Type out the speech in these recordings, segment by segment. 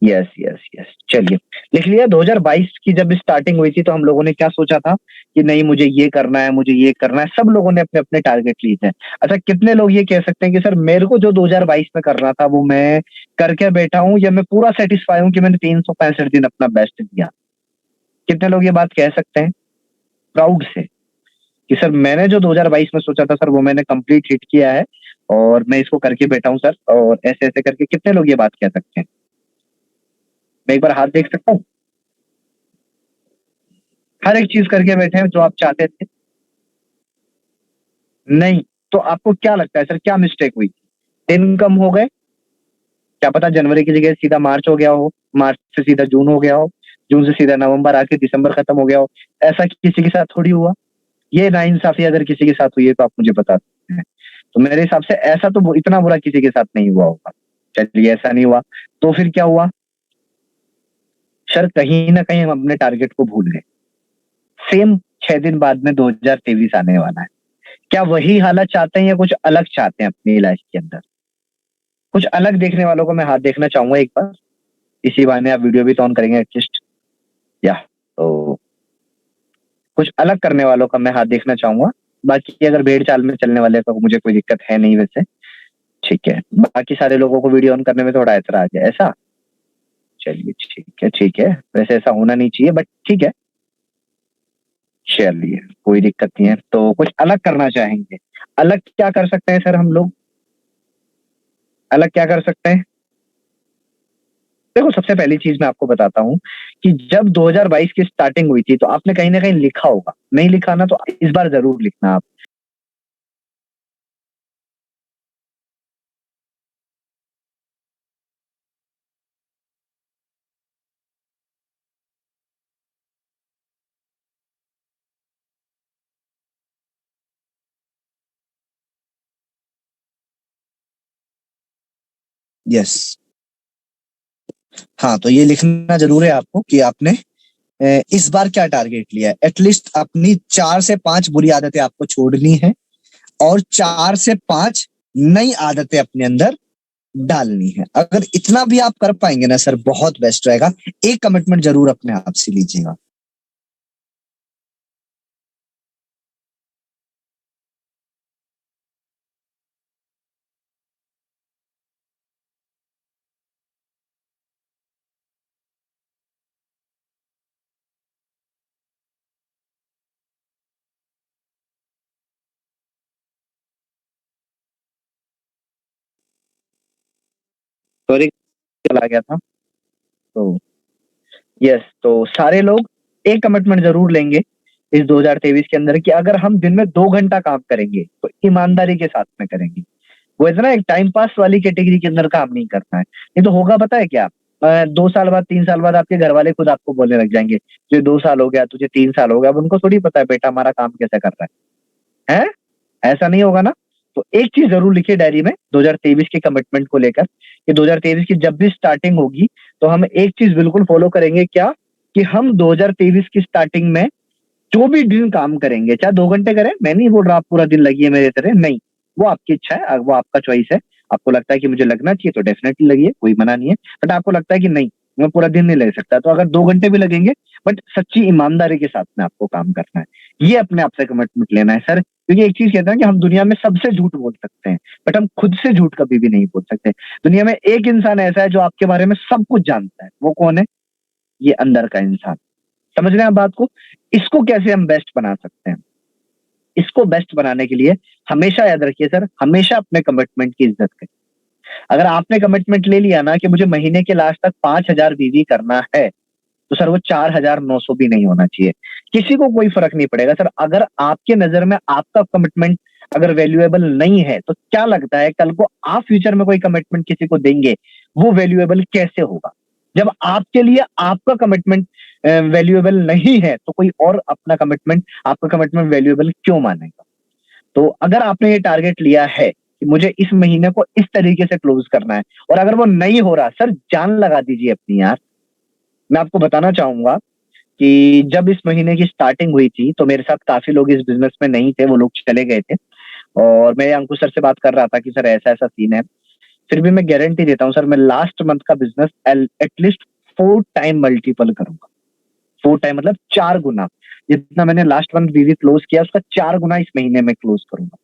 Yes, yes, yes. चलिए, लिख लिया 2022 की जब स्टार्टिंग हुई थी तो हम लोगों ने क्या सोचा था कि नहीं मुझे ये करना है, मुझे ये करना है, सब लोगों ने अपने-अपने टारगेट लिए थे। अच्छा कितने लोग ये कह सकते हैं कि सर मेरे को जो 2022 में करना था वो मैं करके बैठा हूँ या मैं पूरा सैटिस्फाई हूँ कि मैंने 365 दिन अपना बेस्ट दिया? कितने लोग ये बात कह सकते हैं प्राउड से कि सर मैंने जो 2022 में सोचा था सर वो मैंने कंप्लीट हिट किया है और मैं इसको करके बैठा हूँ सर और ऐसे-ऐसे करके कितने लोग ये बात कह सकते हैं? मैं एक बार हाथ देख सकता हूँ? हर एक चीज़ करके बैठे हैं जो आप चाहते थे? नहीं, तो आपको क्या लगता है सर क्या मिस्टेक हुई? दिन कम हो गए? क्या पता जनवरी की जगह सीधा मार्च हो गया हो, मार्च से सीधा जून हो गया हो, जून से सीधा नवंबर आके दिसंबर खत्म हो गया हो। ऐसा किसी के साथ थोड़ी हुआ। ये नाइंसाफ़ी अगर किसी के साथ हुई है तो आप मुझे बता सकते हैं। तो मेरे हिसाब से ऐसा तो इतना बुरा किसी के साथ नहीं हुआ होगा। चलिए ऐसा नहीं हुआ, तो फिर क्या हुआ? सर कहीं न कहीं हम अपने टारगेट को भूल गए। सेम 6 दिन बाद में 2023 आने वाला है। क्या वही हालत चाहते हैं या कुछ अलग चाहते हैं अपनी लाइफ़ के अंदर? कुछ अलग देखने वालों को मैं हाथ देखना चाहूँगा एक बार। इसी बहाने आप वीडियो भी तो ऑन करेंगे एटलीस्ट। या तो कुछ अलग करने वालों का मैं हाथ देखना चाहूँगा। बाकी अगर भेड़-चाल में चलने वाले तो मुझे कोई दिक्कत है नहीं वैसे। ठीक है। बाकी सारे लोगों को वीडियो ऑन करने में थोड़ा ऐतराज़ है, ऐसा? चलिए ठीक है, ठीक है। वैसे ऐसा होना नहीं चाहिए बट ठीक है। चलिए, कोई दिक्कत नहीं है। तो कुछ अलग करना चाहेंगे। अलग क्या कर सकते हैं सर हम लोग? अलग क्या कर सकते हैं? देखो सबसे पहली चीज़ मैं आपको बताता हूँ कि जब 2022 की स्टार्टिंग हुई थी तो आपने कहीं न कहीं लिखा होगा। नहीं लिखा ना तो इस बार ज़रूर लिखना आप। यस। हाँ, तो ये लिखना ज़रूर है आपको कि आपने इस बार क्या टारगेट लिया है। एटलीस्ट अपनी 4 से 5 बुरी आदतें आपको छोड़नी है और 4 से 5 नई आदतें अपने अंदर डालनी है। अगर इतना भी आप कर पाएँगे ना सर बहुत बेस्ट रहेगा। एक कमिटमेंट ज़रूर अपने आप से लीजिएगा। सॉरी चला गया था। तो यस, तो सारे लोग एक कमिटमेंट ज़रूर लेंगे इस 2023 के अंदर कि अगर हम दिन में 2 घंटा काम करेंगे, तो ईमानदारी के साथ में करेंगे। वो ऐसा ना एक टाइम पास वाली कैटेगरी के अंदर काम नहीं करना है। नहीं तो होगा पता है क्या? 2 साल बाद, 3 साल बाद आपके घरवाले खुद आपको बोलने लग जाएँगे, तुझे 2 साल हो गया, तुझे 3 साल हो गया। अब उनको थोड़ी पता है बेटा हमारा काम कैसे कर रहा है। हैं? ऐसा नहीं होगा ना? तो एक चीज़ ज़रूर लिखिए डायरी में 2023 के कमिटमेंट को लेकर कि 2023 की जब भी स्टार्टिंग होगी, तो हम एक चीज़ बिल्कुल फ़ॉलो करेंगे क्या? कि हम 2023 की स्टार्टिंग में जो भी दिन काम करेंगे, चाहे 2 घंटे करें, मैं नहीं बोल रहा आप पूरा दिन लगिए मेरे तरह, नहीं। वो आपकी इच्छा है, वो आपका चॉइस है। आपको लगता है कि मुझे लगना चाहिए तो डेफ़िनेटली लगिए, कोई मना नहीं है। बट आपको लगता है कि नहीं, मैं पूरा दिन नहीं लग सकता, तो अगर 2 घंटे भी लगेंगे बट सच्ची ईमानदारी के साथ में आपको काम करना है। ये अपने आप से कमिटमेंट लेना है सर, क्योंकि एक चीज़ कहते हैं कि हम दुनिया में सबसे झूठ बोल सकते हैं, बट हम खुद से झूठ कभी भी नहीं बोल सकते। दुनिया में एक इंसान ऐसा है जो आपके बारे में सब कुछ जानता है, वो कौन है? ये अंदर का इंसान। समझ रहे हैं आप बात को? इसको कैसे हम बेस्ट बना सकते हैं? इसको बेस्ट बनाने के लिए हमेशा याद रखिए सर, हमेशा अपने कमिटमेंट की इज़्ज़त करें। अगर आपने कमिटमेंट ले लिया ना कि मुझे महीने के लास्ट तक 5,000 बीवी करना है, तो सर वो 4,900 भी नहीं होना चाहिए। किसी को कोई फ़र्क नहीं पड़ेगा सर, अगर आपके नज़र में आपका कमिटमेंट अगर वैल्यूएबल नहीं है, तो क्या लगता है कल को आप फ्यूचर में कोई कमिटमेंट किसी को देंगे, वो वैल्यूएबल कैसे होगा? जब आपके लिए आपका कमिटमेंट वैल्यूएबल नहीं है, तो कोई और अपना कमिटमेंट आपका कमिटमेंट वैल्यूएबल क्यों मानेगा? तो अगर आपने ये टारगेट लिया है कि मुझे इस महीने को इस तरीके से क्लोज़ करना है और अगर वो नहीं हो रहा, सर जान लगा दीजिए अपनी यार। मैं आपको बताना चाहूँगा कि जब इस महीने की स्टार्टिंग हुई थी, तो मेरे साथ काफ़ी लोग इस बिज़नेस में नहीं थे, वो लोग चले गए थे और मैं अंकुश सर से बात कर रहा था कि सर ऐसा-ऐसा सीन है। फिर भी मैं गारंटी देता हूँ सर, मैं लास्ट मंथ का बिजनेस एटलीस्ट 4 टाइम मल्टीपल करूंगा। 4 टाइम मतलब 4 गुना। जितना मैंने लास्ट मंथ बीवी क्लोज किया उसका 4 गुना इस महीने में क्लोज करूंगा।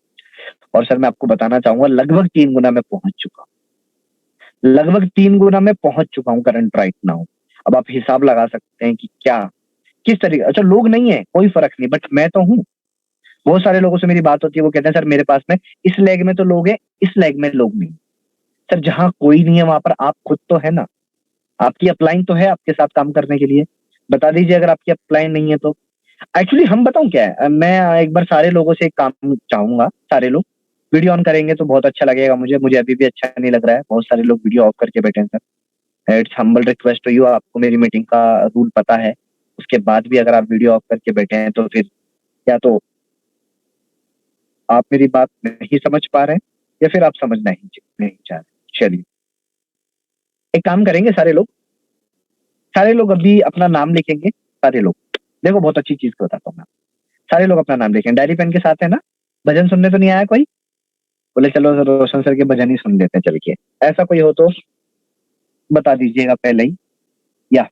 और सर मैं आपको बताना चाहूंगा लगभग 3 गुना मैं पहुंच चुका हूँ। लगभग 3 गुना मैं पहुंच चुका हूँ करंट राइट नाउ। अब आप हिसाब लगा सकते हैं कि क्या किस तरीके। अच्छा लोग नहीं है कोई फर्क नहीं, बट मैं तो हूँ। बहुत सारे लोगों से मेरी बात होती है, वो कहते हैं सर मेरे पास में इस लेग में तो लोग हैं, इस लेग में लोग नहीं। सर जहां कोई नहीं है वहां पर आप खुद तो है ना, आपकी अपलाइन तो है आपके साथ काम करने के लिए। बता दीजिए अगर आपकी अपलाइन नहीं है तो। एक्चुअली हम बताऊं क्या है, मैं एक बार सारे लोगों से एक काम चाहूंगा, सारे लोग वीडियो ऑन करेंगे तो बहुत अच्छा लगेगा मुझे। मुझे अभी भी अच्छा नहीं लग रहा है, बहुत सारे लोग वीडियो ऑफ करके बैठे हैं sir. It's humble request to you, आपको मेरी मीटिंग का रूल पता है, उसके बाद भी अगर आप वीडियो ऑफ करके बैठे हैं तो फिर या तो आप मेरी बात नहीं समझ पा रहे हैं या फिर आप समझना ही नहीं चाह रहे। चलिए एक काम करेंगे सारे लोग, सारे लोग अभी अपना नाम लिखेंगे। सारे लोग देखो बहुत अच्छी चीज बताता हूँ मैं। सारे लोग अपना नाम लिखेंगे, डायरी पेन के साथ है ना। भजन सुनने तो नहीं आया कोई? बोले चलो सर रोशन सर के भजन ही सुन लेते हैं चल के। ऐसा कोई हो तो बता दीजिएगा पहले ही। या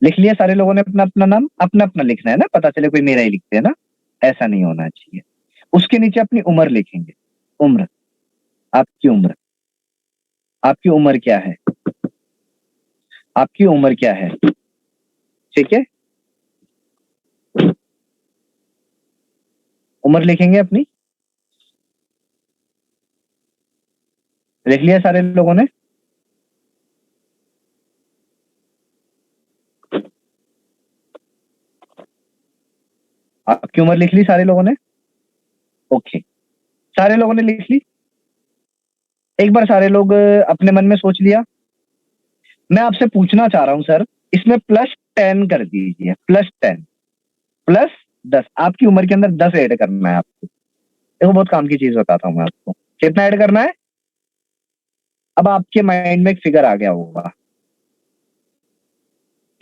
लिख लिया सारे लोगों ने अपना अपना नाम? अपना अपना लिखना है ना, पता चले कोई मेरा ही लिखते हैं ना, ऐसा नहीं होना चाहिए। उसके नीचे अपनी उम्र लिखेंगे। उम्र, आपकी उम्र, आपकी उम्र क्या है, आपकी उम्र क्या है, ठीक है। उम्र लिखेंगे अपनी। लिख लिया सारे लोगों ने? आपकी उम्र लिख ली सारे लोगों ने? ओके, सारे लोगों ने लिख ली। एक बार सारे लोग अपने मन में सोच लिया। मैं आपसे पूछना चाह रहा हूं सर, इसमें +10 कर दीजिए, +10 +10। आपकी उम्र के अंदर 10 ऐड करना है आपको। देखो बहुत काम की चीज बताता हूँ मैं आपको। कितना ऐड करना है? अब आपके माइंड में एक फिगर आ गया होगा,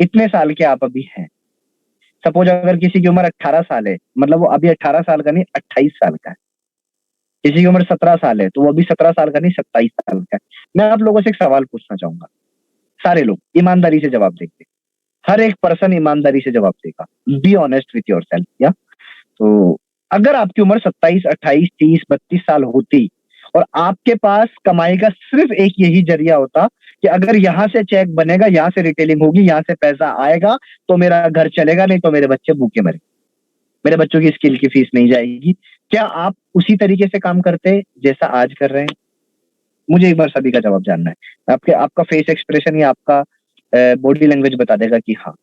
इतने साल के आप अभी हैं। सपोज अगर किसी की उम्र 18 साल है, मतलब वो अभी 18 साल का नहीं 28 साल का है। किसी की उम्र 17 साल है तो वो अभी 17 साल का नहीं 27 साल का है। मैं आप लोगों से एक सवाल पूछना चाहूंगा, सारे लोग ईमानदारी से जवाब देंगे। हर एक पर्सन ईमानदारी से जवाब देगा। Be honest with your self. या तो अगर आपकी उम्र 27, 28, 30, 32 साल होती और आपके पास कमाई का सिर्फ एक यही जरिया होता कि अगर यहाँ से चेक बनेगा, यहाँ से रिटेलिंग होगी, यहाँ से पैसा आएगा तो मेरा घर चलेगा, नहीं तो मेरे बच्चे भूखे मरे, मेरे बच्चों की स्किल की फीस नहीं जाएगी, क्या आप उसी तरीके से काम करते जैसा आज कर रहे हैं? मुझे एक बार सभी का जवाब जानना है। आपके आपका फेस एक्सप्रेशन या आपका बॉडी लैंग्वेज बता देगा कि हाँ।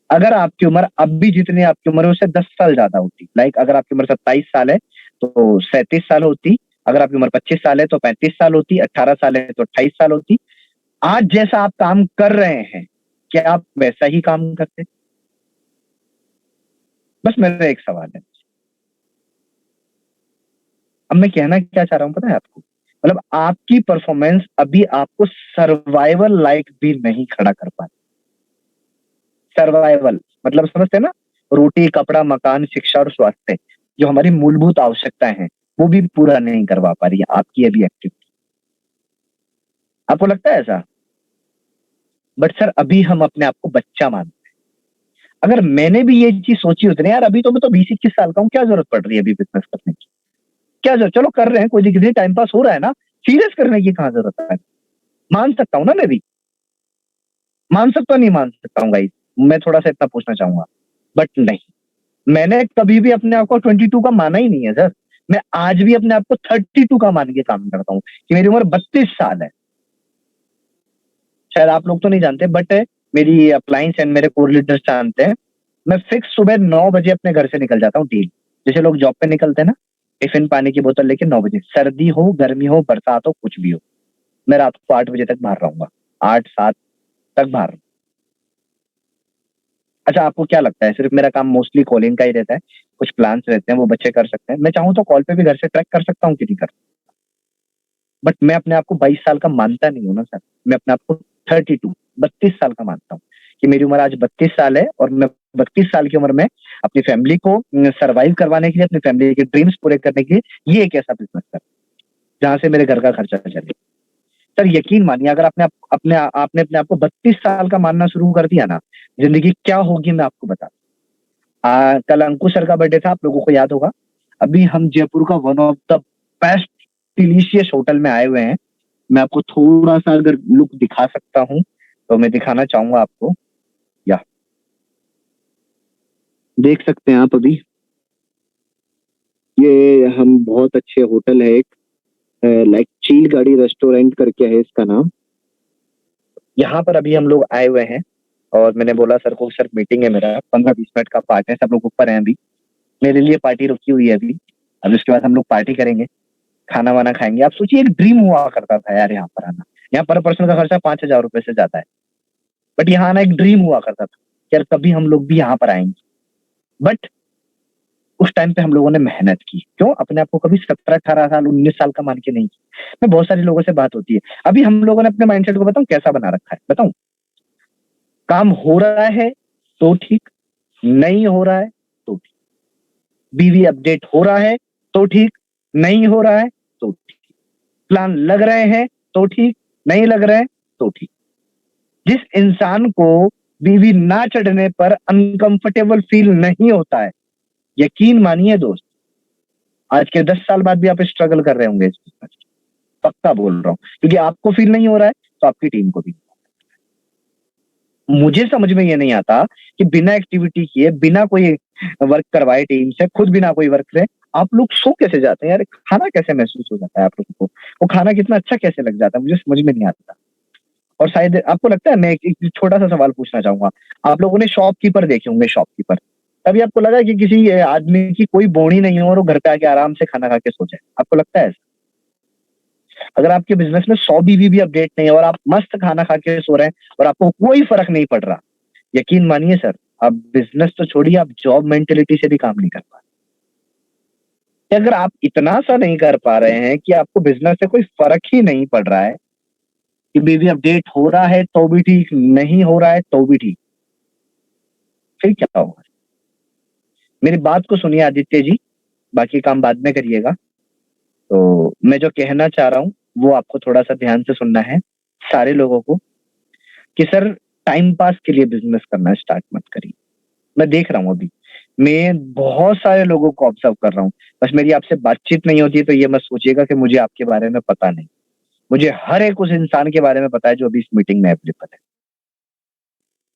अगर आपकी उम्र अभी जितनी आपकी उम्र है उससे 10 साल ज्यादा होती, लाइक अगर आपकी उम्र 27 साल है तो 37 साल होती, अगर आपकी उम्र 25 साल है तो 35 साल होती, 18 साल है तो 28 साल होती, आज जैसा आप काम कर रहे हैं क्या आप वैसा ही काम करते? बस मेरा एक सवाल है। अब मैं कहना क्या चाह रहा हूं पता है आपको, मतलब आपकी परफॉर्मेंस अभी आपको सर्वाइवल लाइक भी नहीं खड़ा कर पाती। सर्वाइवल मतलब समझते हैं ना, रोटी कपड़ा मकान शिक्षा और स्वास्थ्य, जो हमारी मूलभूत आवश्यकताएं हैं वो भी पूरा नहीं करवा पा रही है आपकी अभी एक्टिविटी। आपको लगता है ऐसा? बट सर अभी हम अपने आप को बच्चा मानते हैं। अगर मैंने भी ये चीज सोची होती ना यार, अभी तो मैं तो 20-21 साल का हूँ, क्या जरूरत पड़ रही है अभी बिजनेस करने की? क्या जरूरत, चलो कर रहे हैं कोई दिक्कत नहीं, टाइम पास हो रहा है ना, सीरियस करने की कहाँ जरूरत है? मान सकता हूँ ना मैं भी, मान सकता नहीं मान सकता हूँ गाइस, मैं थोड़ा सा इतना पूछना चाहूंगा। बट नहीं, मैंने कभी भी अपने आप को 22 का माना ही नहीं है सर। मैं आज भी अपने आप को 32 का मान के काम करता हूँ कि मेरी उम्र 32 साल है। शायद आप लोग तो नहीं जानते बट मेरी अप्लायंस एंड मेरे कोर लीडर्स जानते हैं। मैं फिक्स सुबह 9 बजे अपने घर से निकल जाता हूँ डेली। जैसे लोग जॉब पे निकलते हैं ना, टिफिन पानी की बोतल लेके 9 बजे, सर्दी हो गर्मी हो बरसात हो कुछ भी हो, मैं रात को 8 बजे तक बाहर रहूंगा, 8-7 तक बाहर। अच्छा आपको क्या लगता है सिर्फ मेरा काम मोस्टली कॉलिंग का ही रहता है? कुछ प्लान्स रहते हैं वो बच्चे कर सकते हैं, मैं चाहूँ तो कॉल पे भी घर से ट्रैक कर सकता हूँ कि नहीं कर। बट मैं अपने आप को 22 साल का मानता नहीं हूँ ना सर, मैं अपने आप को 32 साल का मानता हूँ कि मेरी उम्र आज 32 साल है और मैं 32 साल की उम्र में अपनी फैमिली को सर्वाइव करवाने के लिए, अपनी फैमिली के ड्रीम्स पूरे करने के लिए ये एक ऐसा बिजनेस कर जहां से मेरे घर का खर्चा चले। सर यकीन मानिए, अगर आपने अपने आप को 32 साल का मानना शुरू कर दिया ना, जिंदगी क्या होगी मैं आपको बता। कल अंकुश सर का बर्थडे था, आप लोगों को याद होगा। अभी हम जयपुर का one of the best delicious hotel में आए हुए हैं। मैं आपको थोड़ा सा अगर लुक दिखा सकता हूं तो मैं दिखाना चाहूंगा आपको। या देख सकते हैं आप अभी, ये हम बहुत अच्छे होटल है एक, लाइक चील गाड़ी रेस्टोरेंट करके है इसका नाम। यहाँ पर अभी हम लोग आए हुए हैं और मैंने बोला सर को, सर मीटिंग है मेरा, 15-20 मिनट का पार्ट है, सब लोग ऊपर हैं अभी, मेरे लिए पार्टी रुकी हुई है अभी। अब इसके बाद हम लोग पार्टी करेंगे, खाना वाना खाएंगे। आप सोचिए, एक ड्रीम हुआ करता था यार यहाँ पर आना। यहाँ पर पर्सन का खर्चा 5,000 रुपए से ज्यादा है, बट यहाँ आना एक ड्रीम हुआ करता था यार, कभी हम लोग भी यहाँ पर आएंगे। बट उस टाइम पे हम लोगों ने मेहनत की, क्यों अपने आप को कभी 17-18 साल 19 साल का मान के नहीं की। मैं बहुत सारे लोगों से बात होती है, अभी हम लोगों ने अपने माइंडसेट को बताऊं कैसा बना रखा है, बताऊं। काम हो रहा है तो ठीक, नहीं हो रहा है तो ठीक, बीवी अपडेट हो रहा है तो ठीक, नहीं हो रहा है तो ठीक, प्लान लग रहे हैं तो ठीक, नहीं लग रहे हैं तो ठीक। जिस इंसान को बीवी ना चढ़ने पर अनकंफर्टेबल फील नहीं होता है, यकीन मानिए दोस्त, आज के 10 साल बाद भी आप स्ट्रगल कर रहे होंगे इस बिजनेस, पक्का बोल रहा हूं, क्योंकि आपको फील नहीं हो रहा है तो आपकी टीम को भी। मुझे समझ में ये नहीं आता कि बिना एक्टिविटी किए, बिना कोई वर्क करवाए टीम से, खुद बिना कोई वर्क करे, आप लोग सो कैसे जाते हैं यार? खाना कैसे महसूस हो जाता है आप लोगों को? वो खाना कितना अच्छा कैसे लग जाता है, मुझे समझ में नहीं आता। और शायद आपको लगता है, मैं एक छोटा सा सवाल पूछना चाहूंगा, आप लोगों ने शॉपकीपर देखे होंगे, शॉपकीपर, कभी आपको लगा कि किसी आदमी की कोई बोनी नहीं हो और वो घर पे आके आराम से खाना खा के सो जाए? आपको लगता है ऐसा? अगर आपके बिजनेस में 100 बीवी भी अपडेट नहीं है और आप मस्त खाना खा के सो रहे हैं और आपको कोई फर्क नहीं पड़ रहा, यकीन मानिए सर, आप बिजनेस तो छोड़िए, आप जॉब मेंटेलिटी से भी काम नहीं कर पा रहे। अगर आप इतना सा नहीं कर पा रहे हैं कि आपको बिजनेस से कोई फर्क ही नहीं पड़ रहा है, कि बेबी अपडेट हो रहा है तो भी ठीक, नहीं हो रहा है तो भी ठीक, फिर क्या होगा? मेरी बात को सुनिए आदित्य जी, बाकी काम बाद में करिएगा। तो मैं जो कहना चाह रहा हूँ वो आपको थोड़ा सा ध्यान से सुनना है, सारे लोगों को, कि सर टाइम पास के लिए बिजनेस करना स्टार्ट मत करिए। मैं देख रहा हूँ अभी, मैं बहुत सारे लोगों को ऑब्जर्व कर रहा हूँ, बस मेरी आपसे बातचीत नहीं होती है तो ये मत सोचिएगा कि मुझे आपके बारे में पता नहीं। मुझे हर एक उस इंसान के बारे में पता है जो अभी इस मीटिंग में अवेलेबल है,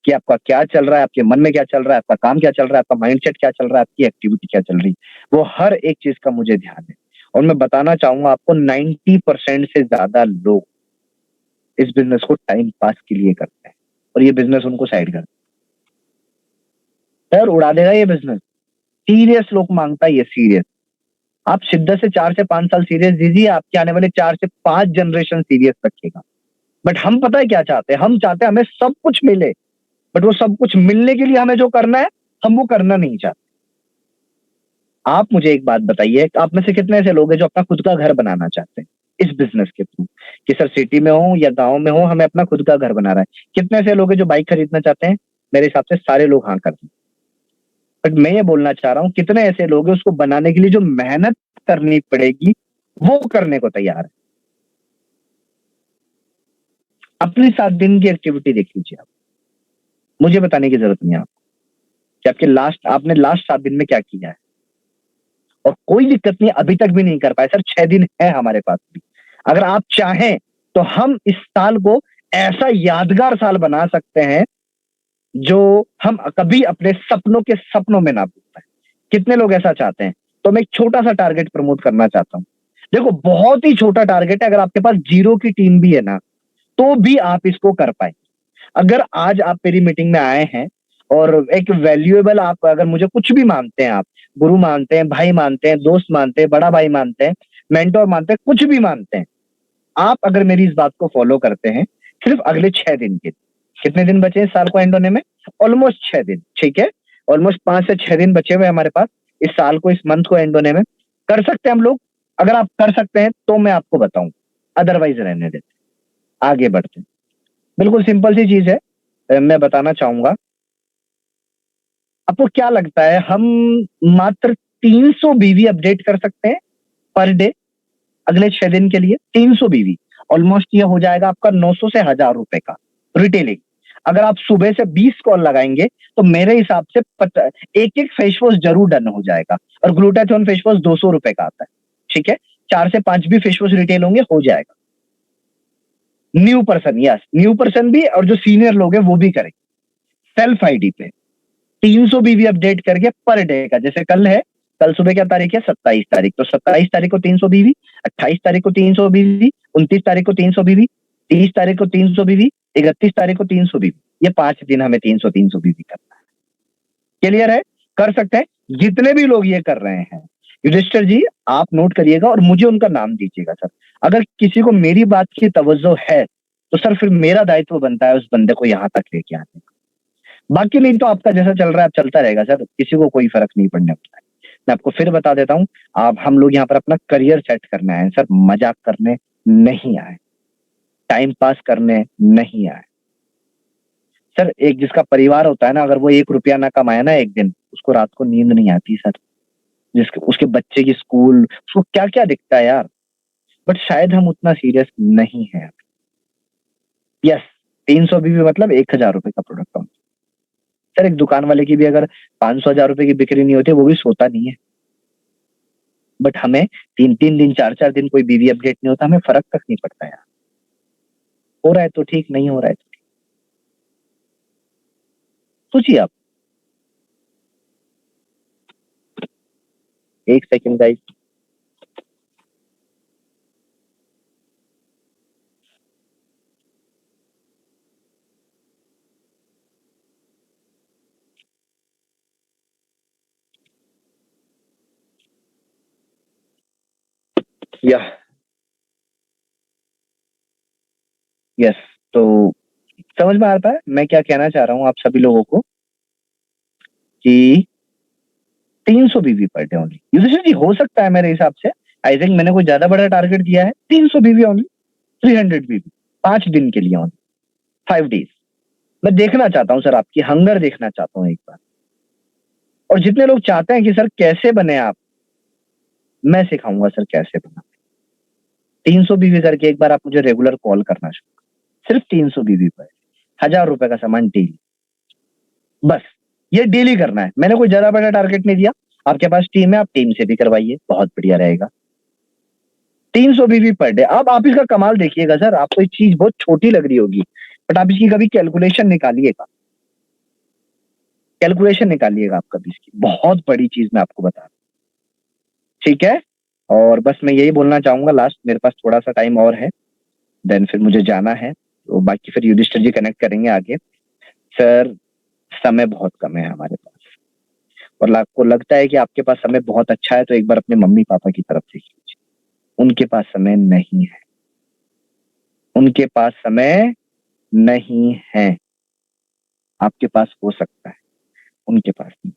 कि आपका क्या चल रहा है, आपके मन में क्या चल रहा है, आपका काम क्या चल रहा है, आपका माइंडसेट क्या चल रहा है, आपकी एक्टिविटी क्या चल रही है, वो हर एक चीज का मुझे ध्यान है। और मैं बताना चाहूंगा आपको, 90% से ज्यादा लोग इस बिजनेस को टाइम पास के लिए करते हैं और ये बिजनेस उनको साइड करता है और उड़ा देगा ये बिजनेस। सीरियस लोग मांगता है ये, सीरियस। आप शिद्दत से 4 से 5 साल सीरियस दीजिए, आपके आने वाले 4 से 5 जनरेशन सीरियस रखेगा। बट हम पता है क्या चाहते हैं? हम चाहते हैं हमें सब कुछ मिले, बट वो सब कुछ मिलने के लिए हमें जो करना है हम वो करना नहीं चाहते। आप मुझे एक बात बताइए, आप में से कितने ऐसे लोग हैं जो अपना खुद का घर बनाना चाहते हैं इस बिजनेस के थ्रू, कि सर सिटी में हो या गांव में हो, हमें अपना खुद का घर बना रहा है? कितने ऐसे लोग हैं जो बाइक खरीदना चाहते हैं? मेरे हिसाब से सारे लोग हाँ कर दें। बट मैं ये बोलना चाह रहा हूँ, कितने ऐसे लोग हैं उसको बनाने के लिए जो मेहनत करनी पड़ेगी वो करने को तैयार है? अपनी 7 दिन की एक्टिविटी देख लीजिए आप, मुझे बताने की जरूरत नहीं है आपको कि आपने लास्ट 7 दिन में क्या किया है। और कोई दिक्कत नहीं, अभी तक भी नहीं कर पाए सर, 6 दिन है हमारे पास भी। अगर आप चाहें तो हम इस साल को ऐसा यादगार साल बना सकते हैं जो हम कभी अपने सपनों में ना भूल पाए। कितने लोग ऐसा चाहते हैं? तो मैं एक छोटा सा टारगेट प्रमोट करना चाहता हूं। देखो, बहुत ही छोटा टारगेट है, अगर आपके पास 0 की टीम भी है ना तो भी आप इसको कर पाए। अगर आज आप मेरी मीटिंग में आए हैं और एक वैल्यूएबल, आप अगर मुझे कुछ भी मानते हैं, आप गुरु मानते हैं, भाई मानते हैं, दोस्त मानते हैं, बड़ा भाई मानते हैं, मेंटोर मानते हैं, कुछ भी मानते हैं, आप अगर मेरी इस बात को फॉलो करते हैं सिर्फ अगले 6 दिन के, कितने दिन बचे हैं साल को एंड होने में? ऑलमोस्ट 6 दिन, ठीक है। ऑलमोस्ट 5 से 6 दिन बचे हुए हमारे पास इस साल को, इस मंथ को एंड होने में। कर सकते हैं हम लोग? अगर आप कर सकते हैं तो मैं आपको बताऊं, अदरवाइज रहने देते, आगे बढ़ते हैं। बिल्कुल सिंपल सी चीज है, मैं बताना चाहूंगा। आपको क्या लगता है हम मात्र 300 बीवी अपडेट कर सकते हैं पर डे? अगले 6 दिन के लिए 300 बीवी, ऑलमोस्ट ये हो जाएगा आपका 900 से 1000 रुपए का रिटेलिंग। अगर आप सुबह से 20 कॉल लगाएंगे तो मेरे हिसाब से एक एक फेस वॉश जरूर डन हो जाएगा। और ग्लूटाथोन फेस वॉश 200 रुपए का आता है, ठीक है, 4 से 5 भी फेस वॉश रिटेल होंगे, हो जाएगा। New person, yes new person भी, और जो सीनियर लोग हैं वो भी करें सेल्फ आईडी पे 300 बीवी अपडेट करके पर डे का। जैसे कल है, कल सुबह क्या तारीख है, 27 तारीख, तो 27 तारीख को 300 बीवी, 28 तारीख को 300 बीवी, 29 तारीख को 300 बीवी, 30 तारीख को 300 बीवी, 31 तारीख को 300 बीवी। ये 5 दिन हमें 300 300 बीवी करना है। क्लियर है? कर सकते हैं जितने भी लोग ये कर रहे हैं। युधिष्ठिर जी आप नोट करिएगा और मुझे उनका नाम दीजिएगा सर। अगर किसी को मेरी बात की तवज्जो है तो सर फिर मेरा दायित्व बनता है उस बंदे को यहां तक लेके आने का। बाकी नहीं तो आपका जैसा चल रहा है अब चलता रहेगा सर, किसी को कोई फर्क नहीं पड़ने वाला है। मैं आपको फिर बता देता हूँ, आप हम लोग यहाँ पर अपना करियर सेट करने आए सर, मजाक करने नहीं आए, टाइम पास करने नहीं आए सर। एक जिसका परिवार होता है ना, अगर वो 1 रुपया ना कमाए ना एक दिन, उसको रात को नींद नहीं आती सर। जिसके उसके बच्चे की स्कूल, उसको क्या क्या दिखता है यार। बट शायद हम उतना सीरियस नहीं है। यस 300 भी मतलब 1000 रुपए का प्रोडक्ट हो सर। एक दुकान वाले की भी अगर 500 1000 रुपए की बिक्री नहीं होती वो भी सोता नहीं है। बट हमें 3 3 दिन 4 4 दिन कोई बीवी अपडेट नहीं होता, हमें फर्क तक नहीं पड़ता यार। हो रहा है तो ठीक, नहीं हो रहा है तो ठीक। सोचिए आप, 1 सेकंड गाइस। या यस, तो समझ में आता है मैं क्या कहना चाह रहा हूँ आप सभी लोगों को कि 300 बीवी पर डे ओनली। युधिष्ठिर जी हो सकता है मेरे हिसाब से, आई थिंक मैंने कोई ज्यादा बड़ा टारगेट दिया है। 300 बीवी ओनली, 300 बीवी 5 दिन के लिए ओनली, 5 डेज। मैं देखना चाहता हूँ सर, आपकी हंगर देखना चाहता हूँ एक बार। और जितने लोग चाहते हैं कि सर कैसे बने आप, मैं सिखाऊंगा सर कैसे बना। 300 बीवी करके एक बार आप मुझे रेगुलर कॉल करना शुरू, सिर्फ 300 बीवी पर 1000 रुपए का सामान डेली, बस ये डेली करना है। मैंने कोई ज्यादा बड़ा टारगेट नहीं दिया। आपके पास टीम है, आप टीम से भी करवाइए, बहुत बढ़िया रहेगा। 300 बीवी पर डे। अब आप इसका कमाल देखिएगा सर, आपको ये चीज बहुत छोटी लग रही होगी बट आप इसकी कभी कैलकुलेशन निकालिएगा, कैलकुलेशन निकालिएगा आप कभी इसकी, बहुत बड़ी चीज मैं आपको बता रहा हूँ, ठीक है। और बस मैं यही बोलना चाहूंगा लास्ट, मेरे पास थोड़ा सा टाइम और है, देन फिर मुझे जाना है, तो बाकी फिर युधिष्ठिर जी कनेक्ट करेंगे आगे। सर समय बहुत कम है हमारे पास, और आपको लगता है कि आपके पास समय बहुत अच्छा है तो एक बार अपने मम्मी पापा की तरफ देख लीजिए, उनके पास समय नहीं है, उनके पास समय नहीं है। आपके पास हो सकता है, उनके पास नहीं।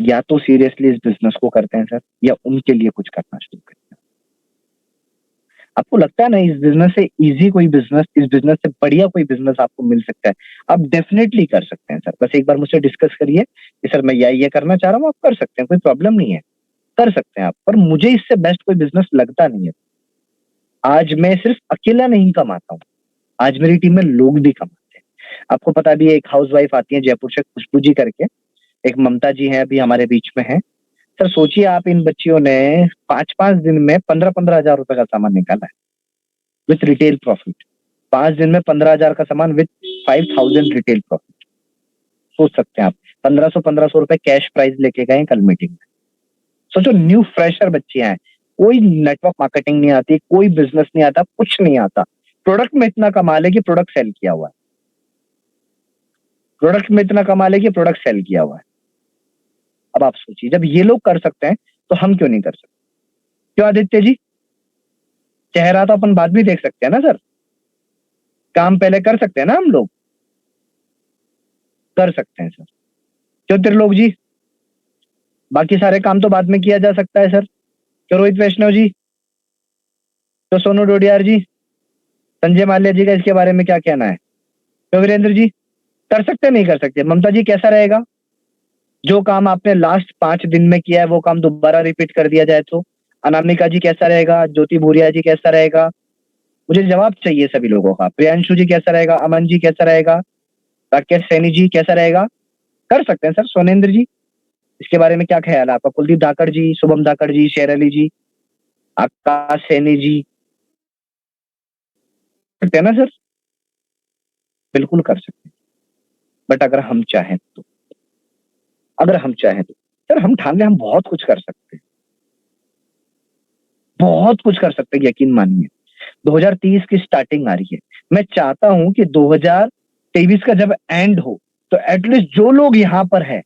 या तो सीरियसली इस बिजनेस को करते हैं सर, या उनके लिए कुछ करना शुरू करते हैं। आपको लगता है ना इस बिजनेस से इजी कोई बिजनेस, इस बिजनेस से बढ़िया कोई बिजनेस आपको मिल सकता है, आप डेफिनेटली कर सकते हैं सर। बस एक बार मुझसे डिस्कस करिए कि सर मैं ये करना चाह रहा हूँ, आप कर सकते हैं, कोई प्रॉब्लम नहीं है, कर सकते हैं आप। पर मुझे इससे बेस्ट कोई बिजनेस लगता नहीं है। आज मैं सिर्फ अकेला नहीं कमाता हूँ, आज मेरी टीम में लोग भी कमाते हैं। आपको पता भी है, एक हाउस वाइफ आती है जयपुर से, खुशबू जी करके, एक ममता जी है अभी हमारे बीच में है। सर सोचिए आप, इन बच्चियों ने 5 5 दिन में 15 15 हजार रुपए का सामान निकाला है विथ रिटेल प्रॉफिट। 5 दिन में 15 हजार का सामान विथ 5000 रिटेल प्रॉफिट। सोच सकते हैं आप, 1500 रुपए कैश प्राइस लेके गए कल मीटिंग में। सोचो, न्यू फ्रेशर बच्चियां हैं, कोई नेटवर्क मार्केटिंग नहीं आती, कोई बिजनेस नहीं आता, कुछ नहीं आता, प्रोडक्ट में इतना कमाल है कि प्रोडक्ट सेल किया हुआ है, प्रोडक्ट में इतना कमाल है कि प्रोडक्ट सेल किया हुआ है। अब आप सोचिए, जब ये लोग कर सकते हैं तो हम क्यों नहीं कर सकते? क्यों आदित्य जी? चेहरा तो अपन बाद भी देख सकते हैं ना सर, काम पहले कर सकते हैं ना हम लोग, कर सकते हैं सर। क्यों त्रिलोक जी? बाकी सारे काम तो बाद में किया जा सकता है सर। क्यों रोहित वैष्णव जी? क्यों सोनू डोडियार जी? संजय माल्या जी का इसके बारे में क्या कहना है? क्यों वीरेंद्र जी? कर सकते नहीं कर सकते? ममता जी कैसा रहेगा, जो काम आपने लास्ट 5 दिन में किया है वो काम दोबारा रिपीट कर दिया जाए तो? अनामिका जी कैसा रहेगा, ज्योति भूरिया जी कैसा रहेगा, मुझे जवाब चाहिए सभी लोगों का। प्रियांशु जी कैसा रहेगा, अमन जी कैसा रहेगा, राकेश सैनी जी कैसा रहेगा। कर सकते हैं सर। सोनेंद्र जी, इसके बारे में क्या ख्याल है आपका? कुलदीप धाकड़ जी, शुभम धाकड़ जी, शेर अली जी, आकाश सैनी जी, सकते हैं ना सर? बिल्कुल कर सकते हैं। बट अगर हम चाहें तो, अगर हम चाहें तो सर, हम ठान ले हम बहुत कुछ कर सकते हैं, बहुत कुछ कर सकते हैं, यकीन मानिए। 2030 की स्टार्टिंग आ रही है। मैं चाहता हूं कि 2023 का जब एंड हो तो एटलीस्ट जो लोग यहाँ पर है,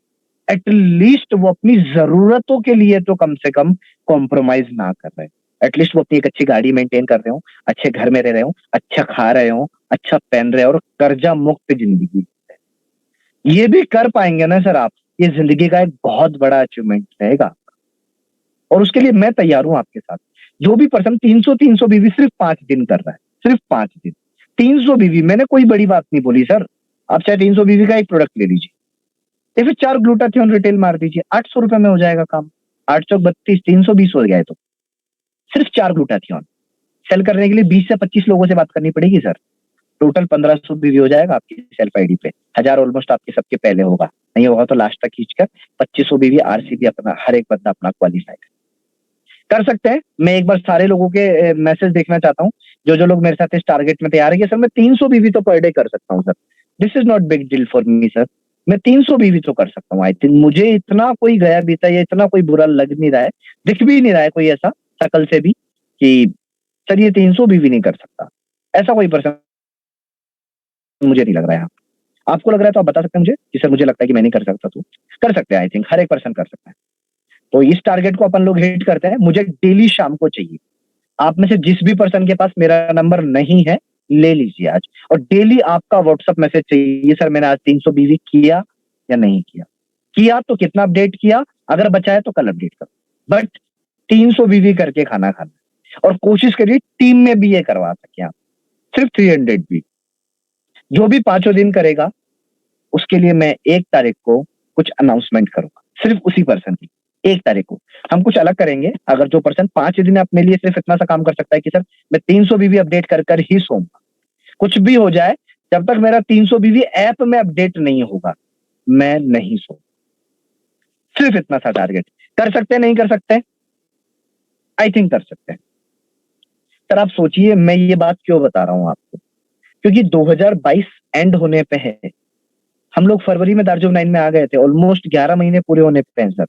एटलीस्ट वो अपनी जरूरतों के लिए तो कम से कम कॉम्प्रोमाइज ना कर रहे। एटलीस्ट वो अपनी एक अच्छी गाड़ी मेंटेन कर रहे हो, अच्छे घर में रह रहे हो, अच्छा खा रहे हो, अच्छा पहन रहे हो, और कर्जा मुक्त जिंदगी। ये भी कर पाएंगे ना सर आप, ये जिंदगी का एक बहुत बड़ा अचीवमेंट रहेगा। और उसके लिए मैं तैयार हूं आपके साथ। जो भी पर्सन 300 बीवी सिर्फ 5 दिन कर रहा है, सिर्फ 5 दिन, 300 बीवी, मैंने कोई बड़ी बात नहीं बोली सर। आप चाहे 300 बीवी का एक प्रोडक्ट ले लीजिए, या फिर 4 ग्लूटाथियोन रिटेल मार दीजिए, 800 रुपए में हो जाएगा काम। 832, 320 हो गया। तो सिर्फ 4 ग्लूटाथियोन सेल करने के लिए 20 से 25 लोगों से बात करनी पड़ेगी सर। टोटल 1500 बीवी हो जाएगा आपकी सेल्फ आईडी पे। 1000 ऑलमोस्ट आपके सबके पहले होगा, नहीं होगा तो लास्ट तक खींचकर 2500 बीवी आरसीबी अपना हर एक बंदा अपना क्वालिफाई कर सकते हैं। मैं एक बार सारे लोगों के मैसेज देखना चाहता हूँ, जो जो लोग मेरे साथ इस टारगेट में तैयार है। सर मैं 300 बीवी तो पर डे कर सकता हूँ sir, this is not big deal for me sir. मैं 300 बीवी तो कर सकता हूँ। आई थिंक मुझे इतना कोई गया बीता या इतना कोई बुरा लग नहीं रहा है, दिख भी नहीं रहा है कोई ऐसा शकल से भी कि सर ये 300 बीवी नहीं कर सकता। ऐसा कोई पर्सन मुझे नहीं लग रहा है। आपको लग रहा है तो आप बता सकते हैं मुझे कि सर मुझे लगता है कि मैं नहीं कर सकता। तो कर सकते हैं, आई थिंक हर एक पर्सन कर सकता है। तो इस टारगेट को अपन लोग हिट करते हैं। मुझे डेली शाम को चाहिए। आप में से जिस भी पर्सन के पास मेरा नंबर नहीं है, ले लीजिए आज, और डेली आपका व्हाट्सएप मैसेज चाहिए, सर मैंने आज 300 बीवी किया या नहीं किया। किया तो कितना अपडेट किया, अगर बचा है तो कल अपडेट करो, बट 300 बीवी करके खाना खाना। और कोशिश करिए टीम में भी ये करवा सके आप। सिर्फ 300 भी, जो भी 5 दिन करेगा उसके लिए मैं 1 तारीख को कुछ अनाउंसमेंट करूंगा, सिर्फ उसी पर्सन की। 1 तारीख को हम कुछ अलग करेंगे। अगर जो पर्सन 5 दिन अपने लिए सिर्फ इतना सा काम कर सकता है कि सर मैं 300 बीवी अपडेट कर कर ही सोऊंगा, कुछ भी हो जाए, जब तक मेरा 300 बीवी ऐप में अपडेट नहीं होगा मैं नहीं सो। सिर्फ इतना सा टारगेट कर सकते हैं, नहीं कर सकते? आई थिंक कर सकते हैं सर। आप सोचिए मैं ये बात क्यों बता रहा हूं आपको, क्योंकि 2022 एंड होने पे है। हम लोग फरवरी में दार्जिलिंग 9 में आ गए थे, ऑलमोस्ट 11 महीने पूरे होने पे हैं सर।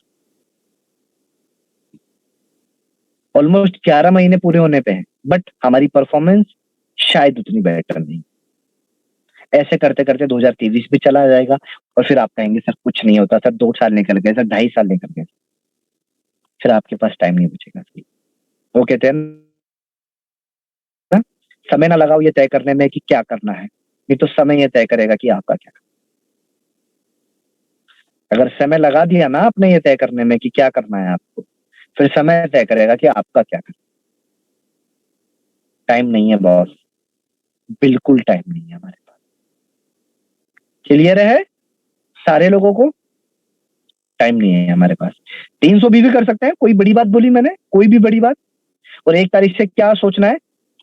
ऑलमोस्ट 11 महीने पूरे होने पे हैं, बट हमारी परफॉर्मेंस शायद उतनी बेटर नहीं। ऐसे करते करते 2023 भी चला जाएगा, और फिर आप कहेंगे सर कुछ नहीं होता, सर 2 साल निकल गए, सर 2.5 साल निकल गए, फिर आपके पास टाइम नहीं बचेगा। वो कहते हैं ना, समय ना लगाओ ये तय करने में कि क्या करना है, नहीं तो समय ये तय करेगा कि आपका क्या। अगर समय लगा दिया ना आपने ये तय करने में कि क्या करना है आपको, फिर समय तय करेगा कि आपका क्या करना। टाइम नहीं है बॉस, बिल्कुल टाइम नहीं है हमारे पास। क्लियर है सारे लोगों को? टाइम नहीं है हमारे पास। 300 बीवी कर सकते हैं, कोई बड़ी बात बोली मैंने? कोई भी बड़ी बात? और 1 तारीख से क्या सोचना है?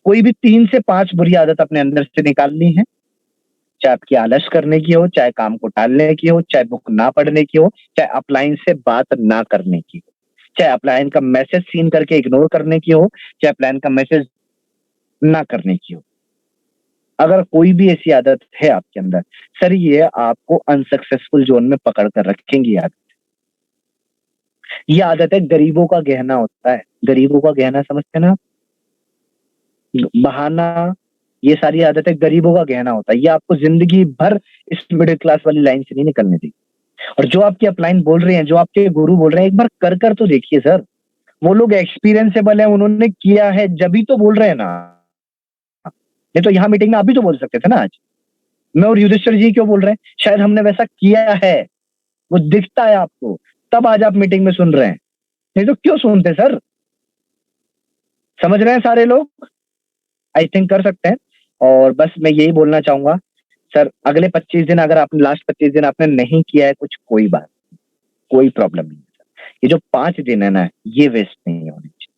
कोई भी 3 से 5 बुरी आदत अपने अंदर से निकालनी है, चाहे आपकी आलस करने की हो, चाहे काम को टालने की हो, चाहे बुक ना पढ़ने की हो, चाहे अपलाइन से बात ना करने की हो, चाहे अपलाइन का मैसेज सीन करके इग्नोर करने की हो, चाहे अपलाइन का मैसेज ना करने की हो। अगर कोई भी ऐसी आदत है आपके अंदर, सर ये आपको अनसक्सेसफुल जोन में पकड़ कर रखेंगी आदत। ये आदत है गरीबों का गहना होता है, गरीबों का गहना समझते ना आप? बहाना, ये सारी आदतें गरीबों का गहना होता है। ये आपको जिंदगी भर इस मिडिल क्लास वाली लाइन से नहीं निकलने देगी। और जो आपकी अपलाइन बोल रहे हैं, जो आपके गुरु बोल रहे हैं, एक बार कर कर तो देखिए सर। वो लोग एक्सपीरियंसेबल है, उन्होंने किया है, जब तो बोल रहे हैं ना। नहीं तो यहाँ मीटिंग में आप भी तो बोल सकते थे ना आज। मैं और युधिष्ठिर जी क्यों बोल रहे हैं? शायद हमने वैसा किया है, वो दिखता है आपको, तब आज आप मीटिंग में सुन रहे हैं, नहीं तो क्यों सुनते सर? समझ रहे हैं सारे लोग? आई थिंक कर सकते हैं। और बस मैं यही बोलना चाहूंगा सर, अगले 25 दिन, अगर आपने लास्ट 25 दिन आपने नहीं किया है कुछ, कोई बात, कोई प्रॉब्लम नहीं है। ये जो 5 दिन है ना, ये वेस्ट नहीं होने चाहिए।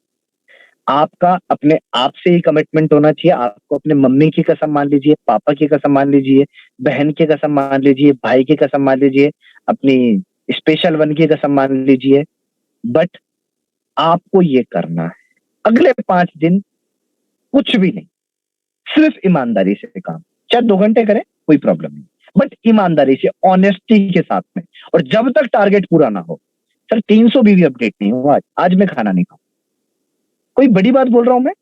आपका अपने आप से ही कमिटमेंट होना चाहिए। आपको अपने मम्मी की कसम मान लीजिए, पापा की कसम मान लीजिए, बहन की कसम मान लीजिए, भाई की कसम मान लीजिए, अपनी स्पेशल वन की कसम मान लीजिए, बट आपको ये करना है। अगले 5 दिन कुछ भी नहीं, सिर्फ ईमानदारी से काम। चाहे 2 घंटे करें, कोई प्रॉब्लम नहीं, बट ईमानदारी से, ऑनेस्टी के साथ में। और जब तक टारगेट पूरा ना हो, सर 300 बीवी अपडेट नहीं हुआ आज मैं खाना नहीं खाऊं। कोई बड़ी बात बोल रहा हूं मैं?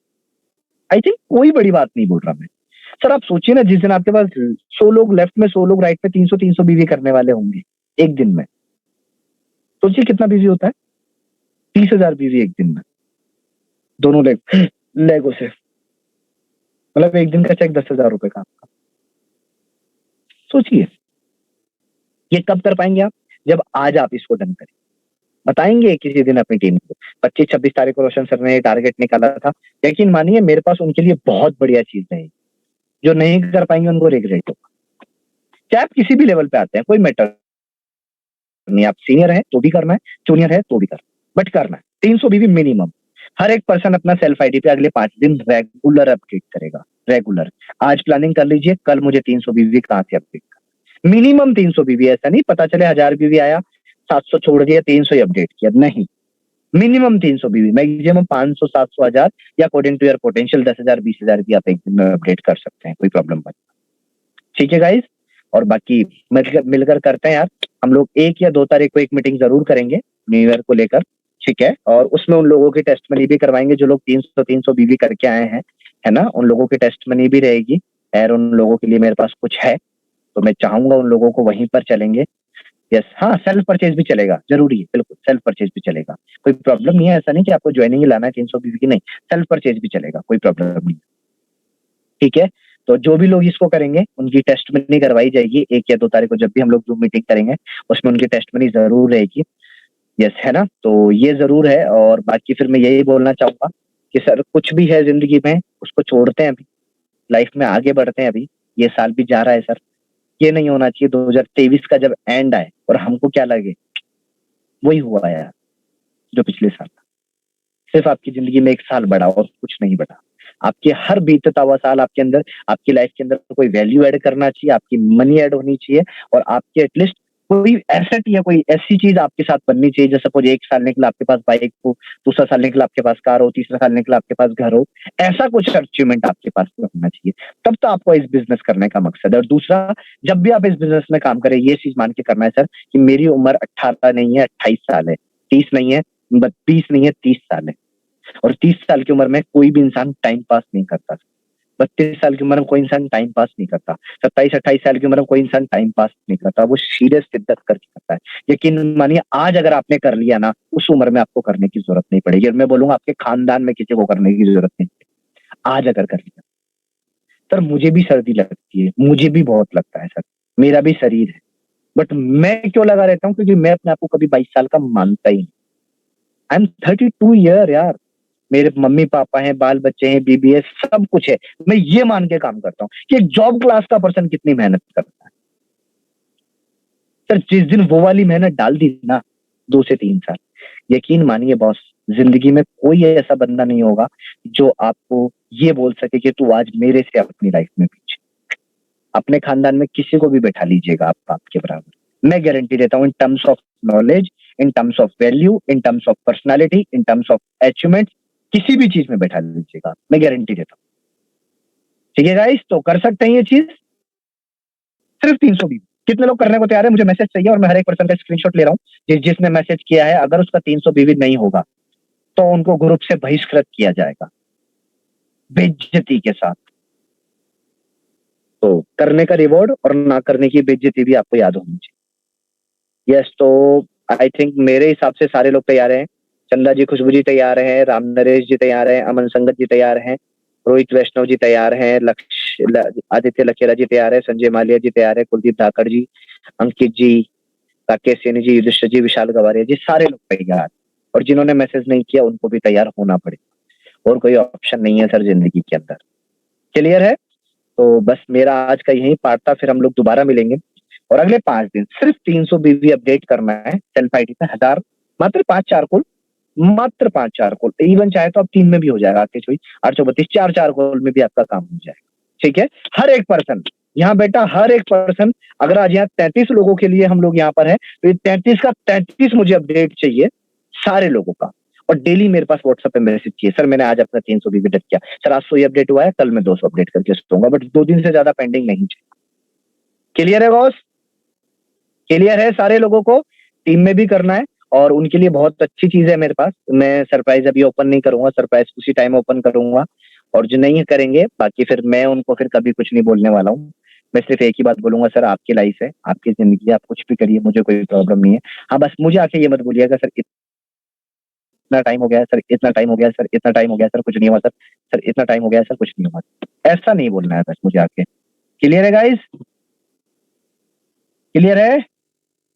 आई थिंक कोई बड़ी बात नहीं बोल रहा मैं। सर आप सोचिए ना, जिस दिन आपके पास 100 लोग लेफ्ट में, 100 लोग राइट में, 300 बीवी करने वाले होंगे एक दिन में, सोचिए कितना बीवी होता है। 30,000 बीवी एक दिन में, दोनों लेगों से। मतलब एक दिन का चेक 10,000 रुपए का आपका। सोचिए ये कब कर पाएंगे आप? जब आज आप इसको डन करें। बताएंगे किसी दिन अपनी टीम को। 25-26 तारीख को रोशन सर ने टारगेट निकाला था, यकीन मानिए मेरे पास उनके लिए बहुत बढ़िया चीज है। जो नहीं कर पाएंगे उनको रिग्रेट होगा। चाहे आप किसी भी लेवल पे आते हैं, कोई मैटर नहीं। आप सीनियर है तो भी करना है, जूनियर है तो भी करना है, बट करना है। 300 बीवी मिनिमम। हर एक पर्सन अपना सेल्फ आईडी पे अगले 5 दिन रेगुलर अपडेट करेगा। रेगुलर आज प्लानिंग कर लीजिए, कल मुझे 300 बीवी कहां से अपडेट करना। मिनिमम 300 बीवी, ऐसा नहीं पता चले 1000 बीवी आया, 700 छोड़ दिया, 300 ही अपडेट किया, नहीं। मिनिमम 300 बीवी, मैक्सिमम 500, 700, 1000, या अकॉर्डिंग टू योर पोटेंशियल 10,000, 20,000 भी आप एक दिन में अपडेट कर सकते हैं, कोई प्रॉब्लम नहीं। ठीक है गाइस, और बाकी मिलकर करते हैं यार। हम लोग 1 या 2 तारीख को एक मीटिंग जरूर करेंगे न्यू ईयर को लेकर, ठीक है। और उसमें उन लोगों की टेस्ट मनी भी करवाएंगे जो लोग 300 बीवी करके आए हैं, है ना। उन लोगों की टेस्ट मनी भी रहेगी। और उन लोगों के लिए मेरे पास कुछ है, तो मैं चाहूंगा उन लोगों को वहीं पर चलेंगे। यस, हाँ, सेल्फ परचेज भी चलेगा, जरूरी है, बिल्कुल सेल्फ परचेज भी चलेगा, कोई प्रॉब्लम नहीं है। ऐसा नहीं कि आपको ज्वाइनिंग ही लाना है 300 बीवी की, नहीं, सेल्फ परचेज भी चलेगा, कोई प्रॉब्लम नहीं। ठीक है, तो जो भी लोग इसको करेंगे उनकी टेस्ट मनी करवाई जाएगी 1 या 2 तारीख को, जब भी हम लोग जूम मीटिंग करेंगे उसमें उनकी टेस्ट मनी जरूर रहेगी। यस, है ना। तो ये जरूर है। और बाकी फिर मैं यही बोलना चाहूंगा कि सर कुछ भी है जिंदगी में उसको छोड़ते हैं अभी, लाइफ में आगे बढ़ते हैं अभी। ये साल भी जा रहा है सर, ये नहीं होना चाहिए 2023 का जब एंड आए और हमको क्या लगे वही हुआ यार जो पिछले साल था। सिर्फ आपकी जिंदगी में 1 साल बढ़ा और कुछ नहीं बढ़ा। आपके हर बीतता हुआ साल आपके अंदर, आपकी लाइफ के अंदर कोई वैल्यू ऐड करना चाहिए, आपकी मनी ऐड होनी चाहिए, और आपके एटलीस्ट कोई एसेट या कोई ऐसी चीज आपके साथ बननी चाहिए। जैसे सपोज 1 साल निकला आपके पास बाइक हो, दूसरा साल निकला आपके पास कार हो, तीसरा साल निकला आपके पास घर हो। ऐसा कुछ अचीवमेंट आपके पास में होना चाहिए, तब तो आपको इस बिजनेस करने का मकसद है। और दूसरा, जब भी आप इस बिजनेस में काम करें, ये चीज मान के करना है सर कि मेरी उम्र 18 नहीं है, 28 साल है, 30 नहीं है, 20 नहीं है, 30 साल है। और 30 साल की उम्र में कोई भी इंसान टाइम पास नहीं करता। 32 साल की उम्र में कोई इंसान टाइम पास नहीं करता। 27-28 साल की उम्र में कोई इंसान टाइम पास नहीं करता, वो सीरियस शिद्दत करके करता है। यकीन मानिए आज अगर आपने कर लिया ना, उस उम्र में आपको करने की जरूरत नहीं पड़ेगी। और मैं बोलूंगा आपके खानदान में किसी को करने की जरूरत नहीं पड़ेगी आज अगर कर लिया। सर मुझे भी सर्दी लगती है, मुझे भी बहुत लगता है सर, मेरा भी शरीर है, बट मैं क्यों लगा रहता हूँ? क्योंकि मैं अपने आप को कभी 22 साल का मानता ही नहीं। आई एम 32 ईयर यार। मेरे मम्मी पापा हैं, बाल बच्चे हैं, बीबी है, सब कुछ है। मैं ये मान के काम करता हूँ कि एक जॉब क्लास का पर्सन कितनी मेहनत करता है। सर जिस दिन वो वाली मेहनत डाल दी ना, 2 से 3 साल, यकीन मानिए बॉस, जिंदगी में कोई ऐसा बंदा नहीं होगा जो आपको ये बोल सके कि तू आज मेरे से अपनी लाइफ में पीछे। अपने खानदान में किसी को भी बैठा लीजिएगा आप आपके बराबर, मैं गारंटी देता हूँ, in terms of knowledge, in terms of value, in terms of personality, in terms of achievement, किसी भी चीज में बैठा लीजिएगा, मैं गारंटी देता हूँ। ठीक है गाइस, तो कर सकते हैं ये चीज। सिर्फ 300 भी, कितने लोग करने को तैयार है? मुझे मैसेज चाहिए और मैं हर एक पर्सन का स्क्रीनशॉट ले रहा हूँ जिसने मैसेज किया है। अगर उसका 300 बीवी नहीं होगा तो उनको ग्रुप से बहिष्कृत किया जाएगा बेइज्जती के साथ। तो करने का रिवॉर्ड और ना करने की बेइज्जती भी आपको याद होनी चाहिए। यस, तो आई थिंक मेरे हिसाब से सारे लोग तैयार हैं। चंदा जी, खुशबू जी तैयार हैं, राम नरेश जी तैयार हैं, अमन संगत जी तैयार हैं, रोहित वैष्णव जी तैयार हैं, आदित्य लखेरा जी तैयार है, संजय मालिया जी तैयार है, कुलदीप धाकड़ जी, अंकित जी, राकेश सैनी जी, युधिष्ठिर जी, विशाल गवारिया जी, सारे लोग तैयार। और जिन्होंने मैसेज नहीं किया उनको भी तैयार होना पड़ेगा, और कोई ऑप्शन नहीं है सर जिंदगी के अंदर। क्लियर है? तो बस मेरा आज का यही पार्ट था, फिर हम लोग दोबारा मिलेंगे। और अगले 5 दिन सिर्फ 300 बीवी अपडेट करना है सेल्फ आईडी पे, 1000, मात्र 5 चारकोल, मात्र 5-4 कॉल, इवन चाहे तो आप 3 में भी हो जाएगा, 8-32 4-4 कॉल में भी आपका काम हो जाएगा, ठीक है। हर एक पर्सन यहाँ बेटा, हर एक पर्सन, अगर आज यहाँ 33 लोगों के लिए हम लोग यहाँ पर है, तो ये 33 का 33 मुझे अपडेट चाहिए सारे लोगों का, और डेली मेरे पास व्हाट्सएप पे मैसेज चाहिए, सर मैंने आज अपना 300 भी अपडेट किया, सर आज 100 ही अपडेट हुआ है, कल मैं 200 अपडेट करके सोऊंगा, बट 2 दिन से ज्यादा पेंडिंग नहीं चाहिए। क्लियर है बॉस? क्लियर है सारे लोगों को? टीम में भी करना है, और उनके लिए बहुत अच्छी चीज है मेरे पास, मैं सरप्राइज अभी ओपन नहीं करूंगा, सरप्राइज उसी टाइम ओपन करूंगा, और जो नहीं करेंगे बाकी फिर मैं उनको फिर कभी कुछ नहीं बोलने वाला हूँ। मैं सिर्फ एक ही बात बोलूंगा, सर आपकी लाइफ है, आपकी जिंदगी है, आप कुछ भी करिए, मुझे कोई प्रॉब्लम नहीं है। हाँ बस मुझे आके ये मत बोलिएगा सर इतना टाइम हो गया है, सर इतना टाइम हो गया, सर इतना टाइम हो गया, सर कुछ नहीं हुआ, सर इतना टाइम हो गया, सर कुछ नहीं हुआ, ऐसा नहीं बोलना है बस मुझे आके। क्लियर है गाइस? क्लियर है?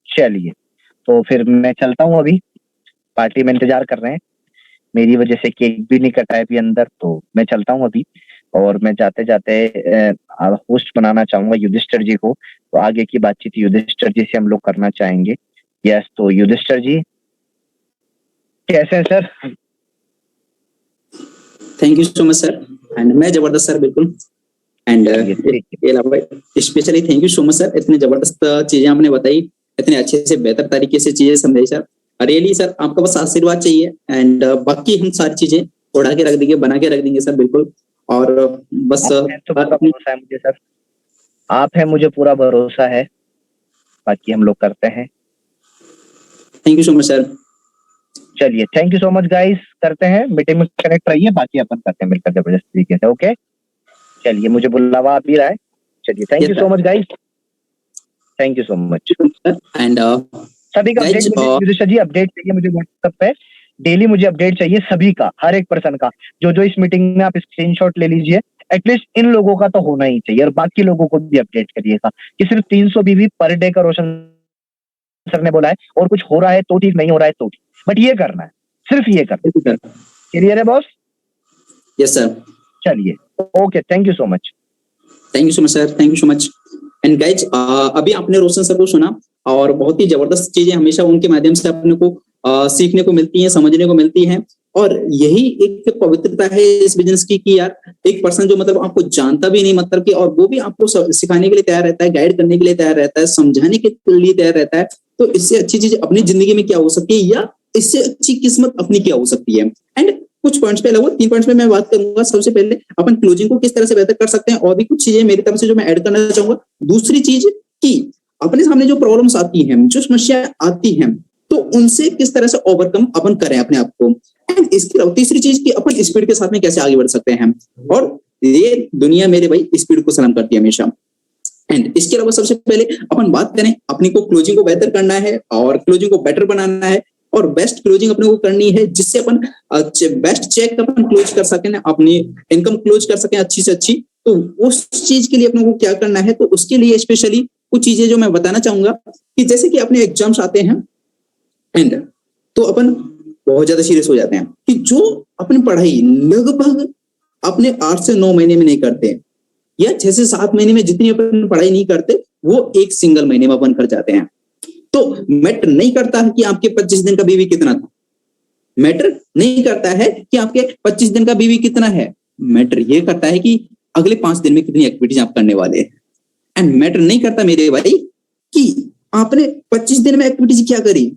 चलिए तो फिर मैं चलता हूँ, अभी पार्टी में इंतजार कर रहे हैं, मेरी वजह से केक भी नहीं कटा है अभी अंदर, तो मैं चलता हूँ अभी, और मैं जाते जाते होस्ट बनाना चाहूंगा युधिष्ठिर जी को, तो आगे की बातचीत युधिष्ठिर जी से हम लोग करना चाहेंगे। यस, तो युधिष्ठिर जी कैसे हैं sir? Thank you so much sir, and मैं जबरदस्त सर, बिल्कुल। And specially thank you so much sir, इतनी जबरदस्त चीजें आपने बताई, इतने अच्छे से बेहतर तरीके से चीजें समझाई सर, रियली सर आपका बस आशीर्वाद चाहिए, एंड बाकी हम सारी चीजें उड़ा के रख देंगे, बना के रख देंगे सर, बिल्कुल। और बस तो पूरा भरोसा है मुझे सर, आप है, मुझे पूरा भरोसा है, बाकी हम लोग करते हैं। Thank you so much sir. चलिए thank you so much guys, करते हैं, मीटिंग में कनेक्ट रहिए, बाकी अपन करते हैं मिलकर जबरदस्त तरीके से। ओके चलिए, मुझे बुलावा आ भी रहा है, चलिए thank you so much guys, thank you so much. And सभी का अपडेट जी अपडेट चाहिए मुझे व्हाट्सएप पे, डेली मुझे अपडेट चाहिए सभी का, हर एक पर्सन का, जो इस मीटिंग में आप स्क्रीनशॉट ले लीजिए, एटलीस्ट इन लोगों का तो होना ही चाहिए, और बाकी लोगों को भी अपडेट करिएगा कि सिर्फ 300 बीवी पर डे का रोशन सर ने बोला है, और कुछ हो रहा है तो ठीक, नहीं हो रहा है तो ठीक, बट ये करना है, सिर्फ ये करना है। क्लियर है बॉस? Yes sir. चलिए okay, thank you so much. Thank you so much sir, thank you so much. And guys अभी आपने रोशन सर को सुना, और बहुत ही जबरदस्त चीजें हमेशा उनके माध्यम से अपने को सीखने को मिलती हैं, समझने को मिलती हैं, और यही एक पवित्रता है इस बिजनेस की कि यार एक पर्सन जो मतलब आपको जानता भी नहीं, मतलब कि, और वो भी आपको सिखाने के लिए तैयार रहता है, गाइड करने के लिए तैयार रहता है, समझाने के लिए तैयार रहता है, तो इससे अच्छी चीज अपनी जिंदगी में क्या हो सकती है, या इससे अच्छी किस्मत अपनी क्या हो सकती है। एंड कुछ पॉइंट्स पे लगभग 3 पॉइंट्स पे मैं बात करूंगा। सबसे पहले अपन क्लोजिंग को किस तरह से बेहतर कर सकते हैं, और भी कुछ चीजें मेरी तरफ से जो मैं ऐड करना चाहूंगा। दूसरी चीज कि अपने सामने जो प्रॉब्लम्स आती हैं, जो समस्या आती हैं, तो उनसे किस तरह से ओवरकम अपन करें अपने आप को। एंड इसके अलावा तीसरी चीज कि अपन स्पीड के साथ में कैसे आगे बढ़ सकते हैं, और ये दुनिया मेरे भाई स्पीड को सलाम करती है हमेशा। एंड इसके अलावा सबसे पहले अपन बात करें, अपनी को क्लोजिंग को बेहतर करना है और क्लोजिंग को बेटर बनाना है, और बेस्ट क्लोजिंग अपने को करनी है, जिससे अपन बेस्ट चेक अपन क्लोज कर सकें, अपनी इनकम क्लोज कर सकें अच्छी से अच्छी। तो उस चीज के लिए अपने को क्या करना है, तो उसके लिए स्पेशली कुछ चीजें जो मैं बताना चाहूंगा कि जैसे कि अपने एग्जाम्स आते हैं, एंड तो अपन बहुत ज्यादा सीरियस हो जाते हैं कि जो अपनी पढ़ाई लगभग अपने 8 से 9 महीने में नहीं करते, या 6 से 7 महीने में जितनी अपन पढ़ाई नहीं करते, वो एक सिंगल महीने में अपन कर जाते हैं। तो मैटर नहीं करता है कि आपके 25 दिन का बीवी कितना था, मैटर नहीं करता है कि आपके 25 दिन का बीवी कितना है, मैटर ये करता है कि अगले 5 दिन में कितनी एक्टिविटीज आप करने वाले हैं। एंड मैटर नहीं करता मेरे भाई कि आपने 25 दिन में एक्टिविटीज क्या करी,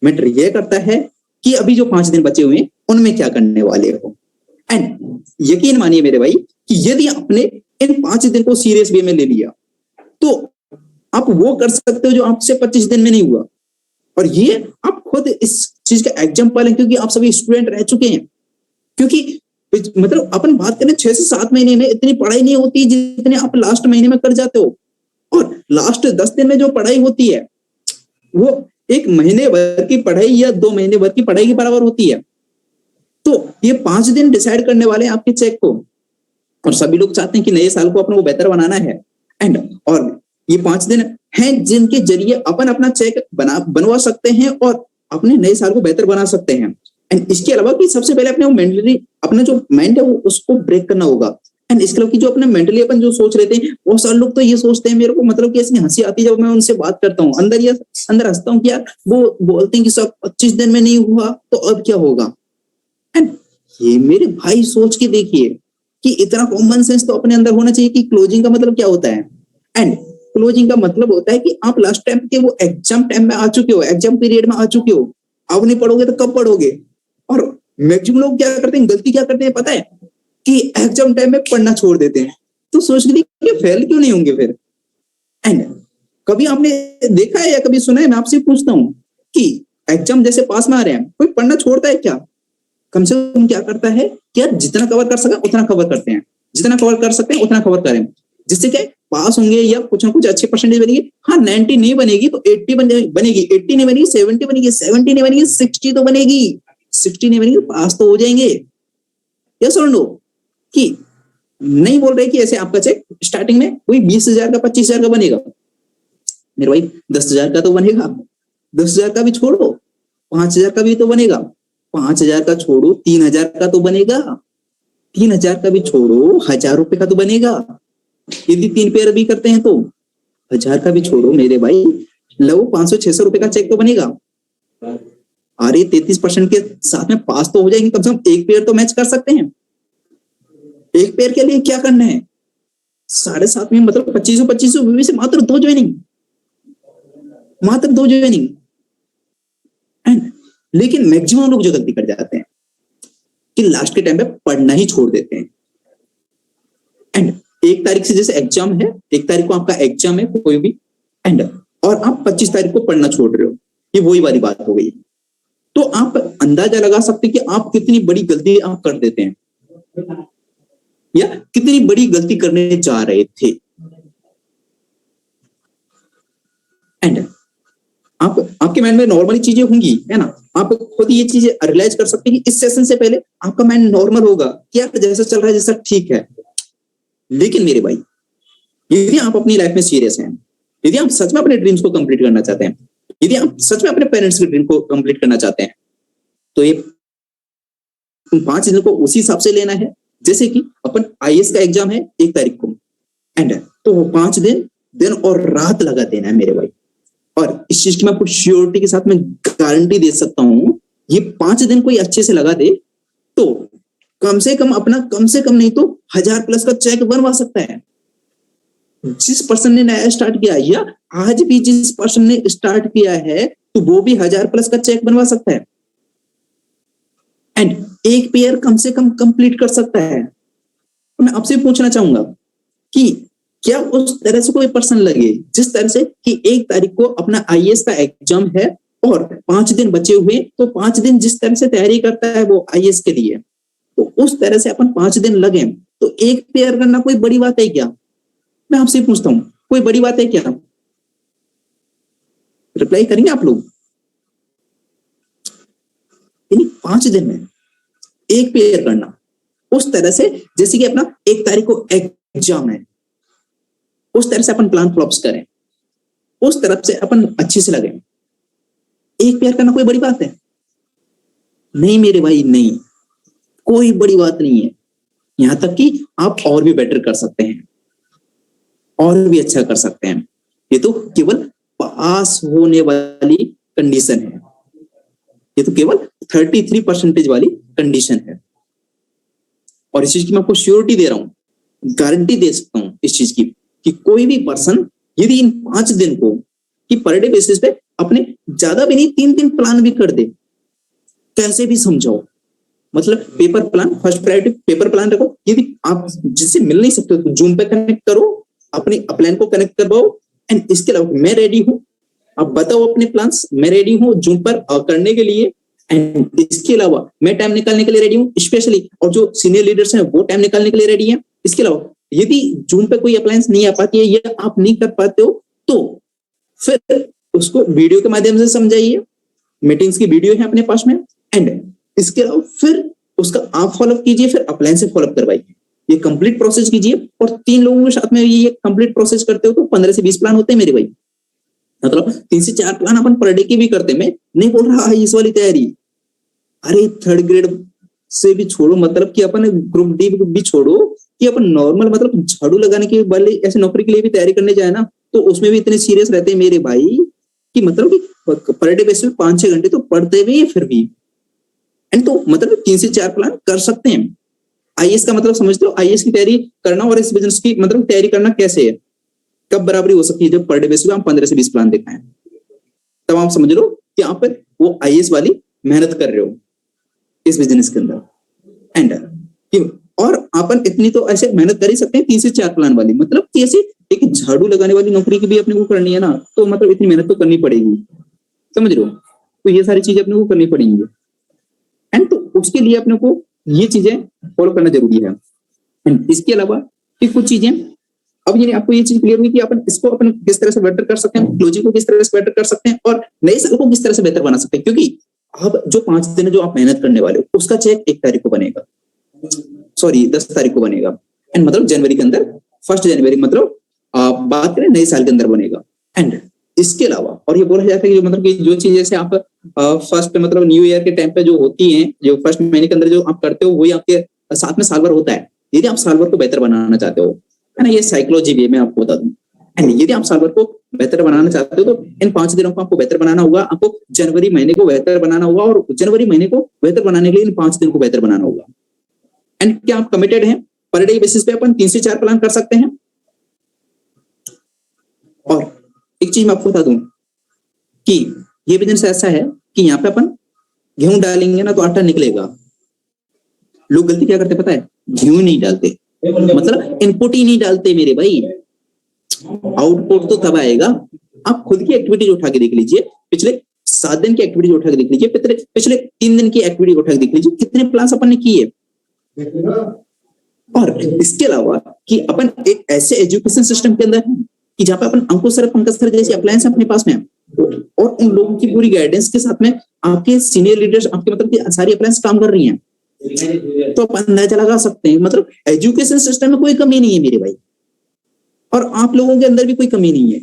मैटर ये करता है कि अभी जो 5 दिन बचे हुए हैं उनमें क्या करने वाले हो। एंड यकीन मानिए मेरे भाई कि यदि आपने इन 5 दिन को सीरियस वे में ले लिया, तो आप वो कर सकते हो जो आपसे 25 दिन में नहीं हुआ। और ये आप खुद इस चीज का एग्जांपल है, क्योंकि आप सभी स्टूडेंट रह चुके हैं। क्योंकि मतलब अपन बात करें 6 से 7 महीने में इतनी पढ़ाई नहीं होती जितने आप लास्ट महीने में कर जाते हो, और लास्ट 10 दिन में जो पढ़ाई होती है वो 1 महीने भर की पढ़ाई या 2 महीने भर की पढ़ाई के बराबर होती है। तो ये 5 दिन डिसाइड करने वाले हैं आपके चेक को, और सभी लोग चाहते हैं कि नए साल को अपने को बेहतर बनाना है। एंड और ये 5 दिन हैं जिनके जरिए अपन अपना चेक बनवा सकते हैं और अपने नए साल को बेहतर बना सकते हैं। एंड इसके अलावा कि सबसे पहले अपने वो मेंटली अपना जो माइंड है वो उसको ब्रेक करना होगा। एंड इसके अलावा कि जो अपने मेंटली अपन जो सोच रहे थे, बहुत सारे लोग तो ये सोचते हैं, मेरे को मतलब कि ऐसी हंसी आती है जब मैं उनसे बात करता हूँ, अंदर हंसता हूँ कि यार वो बोलते हैं कि सब 25 दिन में नहीं हुआ तो अब क्या होगा। एंड ये मेरे भाई सोच के देखिए कि इतना कॉमन सेंस तो अपने अंदर होना चाहिए कि क्लोजिंग का मतलब क्या होता है। एंड क्लोजिंग का मतलब होता है कि आप लास्ट टाइम के वो एग्जाम टाइम में आ चुके हो, एग्जाम पीरियड में आ चुके हो, अब नहीं पढ़ोगे तो कब पढ़ोगे। और मैक्सिमम लोग क्या करते हैं, गलती क्या करते हैं पता है, कि एग्जाम टाइम में पढ़ना छोड़ देते हैं। तो सोच के देखिए फेल क्यों नहीं होंगे फिर। एंड कभी आपने देखा है या कभी सुना है, मैं आपसे पूछता हूँ कि एग्जाम जैसे पास में आ रहे हैं, कोई पढ़ना छोड़ता है क्या। कम से कम क्या करता है कि यार जितना कवर कर सका उतना कवर करते हैं, जितना कवर कर सकते हैं उतना कवर करें, जिससे क्या पास होंगे या कुछ ना कुछ अच्छे परसेंटेज बनेगी। हाँ 90 नहीं बनेगी तो 80 बनेगी, 80 नहीं बनेगी 70 बनेगी, 70 नहीं बनेगी 60 तो बनेगी, 60 नहीं बनेगी पास तो हो जाएंगे। यस और नो। कि नहीं बोल रहे कि ऐसे आपका चेक स्टार्टिंग में कोई 20,000 का 25,000 का बनेगा, मेरे भाई 10,000 का तो बनेगा, 10,000 का भी छोड़ो 5,000 का भी तो बनेगा, 5,000 का छोड़ो 3,000 का तो बनेगा, 3,000 का भी छोड़ो 1,000 रुपए का तो बनेगा। यदि 3 पेयर भी करते हैं तो 1,000 का भी छोड़ो मेरे भाई, लो 500-600 रुपए का चेक तो बनेगा। अरे 33% के साथ में पास तो हो जाएंगे, कम से कम एक पेयर तो मैच कर सकते हैं। एक पेयर के लिए क्या करना है, 7.5 में मतलब 2500 से मात्र 2 ज्वाइनिंग, मात्र 2 ज्वाइनिंग। लेकिन मैक्सिमम लोग जो गलती कर जाते हैं कि लास्ट के टाइम पे पढ़ना ही छोड़ देते हैं। एंड 1 तारीख से जैसे एग्जाम है, 1 तारीख को आपका एग्जाम है कोई भी, एंड और आप 25 तारीख को पढ़ना छोड़ रहे हो, ये वही वाली बात हो गई। तो आप अंदाजा लगा सकते हैं कि आप कितनी बड़ी गलती आप कर देते हैं या कितनी बड़ी गलती करने जा रहे थे। एंड आपके माइंड में नॉर्मली चीजें होंगी, है ना, आप खुद ये चीजें रियलाइज कर सकते हैं कि इस सेशन से पहले आपका माइंड नॉर्मल होगा कि यार जैसा चल रहा है जैसा ठीक है। लेकिन मेरे भाई यदि आप अपनी लाइफ में सीरियस हैं, यदि आप सच में अपने ड्रीम्स को कंप्लीट करना चाहते हैं, यदि आप सच में अपने पेरेंट्स के ड्रीम को कंप्लीट करना चाहते हैं, तो ये 5 दिन को उसी हिसाब से लेना है जैसे कि अपन आईएएस का एग्जाम है 1 तारीख को, एंड तो वो 5 दिन और रात लगा देना है मेरे भाई। और इस चीज की मैं आपको श्योरिटी के साथ में गारंटी दे सकता हूं, ये 5 दिन कोई अच्छे से लगा दे तो कम से कम नहीं तो 1,000 प्लस का चेक बनवा सकता है। जिस पर्सन ने नया स्टार्ट किया या आज भी जिस पर्सन ने स्टार्ट किया है तो वो भी 1,000 प्लस का चेक बनवा सकता है, एंड एक पेयर कम से कम कंप्लीट कर सकता है। तो मैं आपसे पूछना चाहूंगा कि क्या उस तरह से कोई पर्सन लगे जिस तरह से कि 1 तारीख को अपना आईएएस का एग्जाम है और 5 दिन बचे हुए, तो 5 दिन जिस तरह से तैयारी करता है वो आईएएस के लिए, तो उस तरह से अपन 5 दिन लगे तो एक पेयर करना कोई बड़ी बात है क्या। मैं आपसे पूछता हूं कोई बड़ी बात है क्या, रिप्लाई करेंगे आप लोग। यानी 5 दिन में एक पेयर करना उस तरह से जैसे कि अपना 1 तारीख को एग्जाम है, उस तरह से अपन प्लान फ्लॉप्स करें, उस तरफ से अपन अच्छे से लगे। एक पेयर करना कोई बड़ी बात है नहीं मेरे भाई, नहीं कोई बड़ी बात नहीं है। यहां तक कि आप और भी बेटर कर सकते हैं, और भी अच्छा कर सकते हैं। ये तो केवल पास होने वाली कंडीशन है, ये तो केवल 33% वाली कंडीशन है। और इस चीज की मैं आपको श्योरिटी दे रहा हूं, गारंटी दे सकता हूं इस चीज की कि कोई भी पर्सन यदि इन 5 दिन को कि पर डे बेसिस पे अपने ज्यादा भी नहीं 3 प्लान भी कर दे, कैसे भी समझाओ, मतलब paper plan first priority paper plan रखो। यदि आप जिससे मिल नहीं सकते तो जूम पे कनेक्ट करो, अपने अपलाइन को कनेक्ट करवाओ, एंड इसके अलावा मैं रेडी हूं, आप बताओ अपने प्लान्स, मैं रेडी हूं जूम पर करने के लिए। एंड इसके अलावा मैं टाइम निकालने के लिए रेडी हूं स्पेशली, और जो सीनियर लीडर्स हैं वो टाइम निकालने के लिए रेडी हैं। इसके अलावा यदि जूम पे कोई अप्लायंस नहीं आ पाती है या आप नहीं कर पाते हो तो फिर उसको वीडियो के माध्यम से समझाइए, मीटिंग्स की वीडियो है अपने पास में। एंड इसके अलावा फिर उसका आप फॉलोअप कीजिए, फिर अप्लायंस से फॉलोअप करवाइए, ये कंप्लीट प्रोसेस कीजिए। और 3 लोगों के साथ में ये कंप्लीट प्रोसेस करते हो तो 15 से 20 प्लान होते हैं मेरे भाई, मतलब 3 से 4 प्लान अपन पर डे के भी करते हैं। मैं नहीं बोल रहा इस वाली तैयारी, अरे 3rd ग्रेड से भी छोड़ो, मतलब कि अपन ग्रुप डी भी छोड़ो कि कि अपन नॉर्मल मतलब झाड़ू लगाने के वाले ऐसे नौकरी के लिए भी तैयारी करने जाए ना, तो उसमें भी इतने सीरियस रहते हैं मेरे भाई कि मतलब कि पर डे बेसिस पे 5-6 घंटे तो पढ़ते भी है फिर भी। एंड तो मतलब 3 से 4 प्लान कर सकते हैं। आईएएस का मतलब समझते हो, आईएएस की तैयारी करना और इस बिजनेस की मतलब तैयारी करना कैसे है, कब बराबरी हो सकती है, जब पर डे बेसिस पे हम 15 से 20 प्लान दिखाएं, तब आप समझ लो कि आप वो आईएएस वाली मेहनत कर रहे हो इस बिजनेस के अंदर। एंड और अपन इतनी तो ऐसे मेहनत कर ही सकते हैं 3 से 4 प्लान वाली, मतलब कि ऐसे एक झाड़ू लगाने वाली नौकरी की भी अपने को करनी है ना, तो मतलब इतनी मेहनत तो करनी पड़ेगी, समझ रहे हो। तो ये सारी चीजें अपने को करनी पड़ेंगी। एंड तो उसके लिए अपने को ये चीजें फॉलो करना जरूरी है। एंड इसके अलावा कि कुछ चीजें, अब ये आपको ये चीज क्लियर हुई कि अपन इसको अपन किस तरह से बेटर कर सकते हैं, क्लोजिंग को किस तरह से बेटर कर सकते हैं और नए साल को किस तरह से बेहतर बना सकते हैं। क्योंकि अब जो 5 दिन जो आप मेहनत करने वाले हो उसका चेक 1 तारीख को बनेगा, सॉरी 10 तारीख को बनेगा। एंड मतलब जनवरी के अंदर 1 जनवरी मतलब बात करें नए साल के अंदर बनेगा। एंड इसके अलावा और ये बोला जाता है कि मतलब कि जो चीज जैसे आप फर्स्ट मतलब न्यू ईयर के टाइम पे जो होती हैं, जो फर्स्ट महीने के अंदर जो आप करते हो वही आपके साथ में साल भर होता है। यदि आप साल भर को बेहतर बनाना चाहते हो, है ना, ये साइकोलॉजी भी मैं आपको बता दूं। एंड यदि आप साल भर को बेहतर बनाना चाहते हो तो इन 5 दिनों को आपको बेहतर बनाना होगा, आपको जनवरी महीने को बेहतर बनाना होगा और जनवरी महीने को बेहतर बनाने के लिए इन 5 दिन को बेहतर बनाना होगा। एंड क्या आप कमिटेड हैं? पर डे बेसिस पे अपन 3 से 4 प्लान कर सकते हैं। और एक चीज मैं आपको बता दूं कि ये बिजनेस ऐसा है कि यहाँ पे अपन गेहूं डालेंगे ना तो आटा निकलेगा। लोग गलती क्या करते पता है, गेहूं नहीं डालते, मतलब इनपुट ही नहीं डालते मेरे भाई, आउटपुट तो तब आएगा। आप खुद की एक्टिविटीज उठा के देख लीजिए, पिछले 7 दिन की एक्टिविटीज उठा के देख लीजिए, पिछले 3 दिन की एक्टिविटी उठा के देख लीजिए, कितने प्लान्स अपन ने किए। और इसके अलावा कि अपन एक ऐसे एजुकेशन सिस्टम के अंदर है कि जहां पे अपन अंकुश सर पंकज सर जैसे अप्लायंस अपने पास में है और उन लोगों की पूरी गाइडेंस के साथ में आपके सीनियर लीडर्स आपके मतलब कि सारी अप्लायंस काम कर रही हैं, तो अपन अंदाजा लगा सकते हैं मतलब एजुकेशन सिस्टम में कोई कमी नहीं है मेरे भाई, और आप लोगों के अंदर भी कोई कमी नहीं है।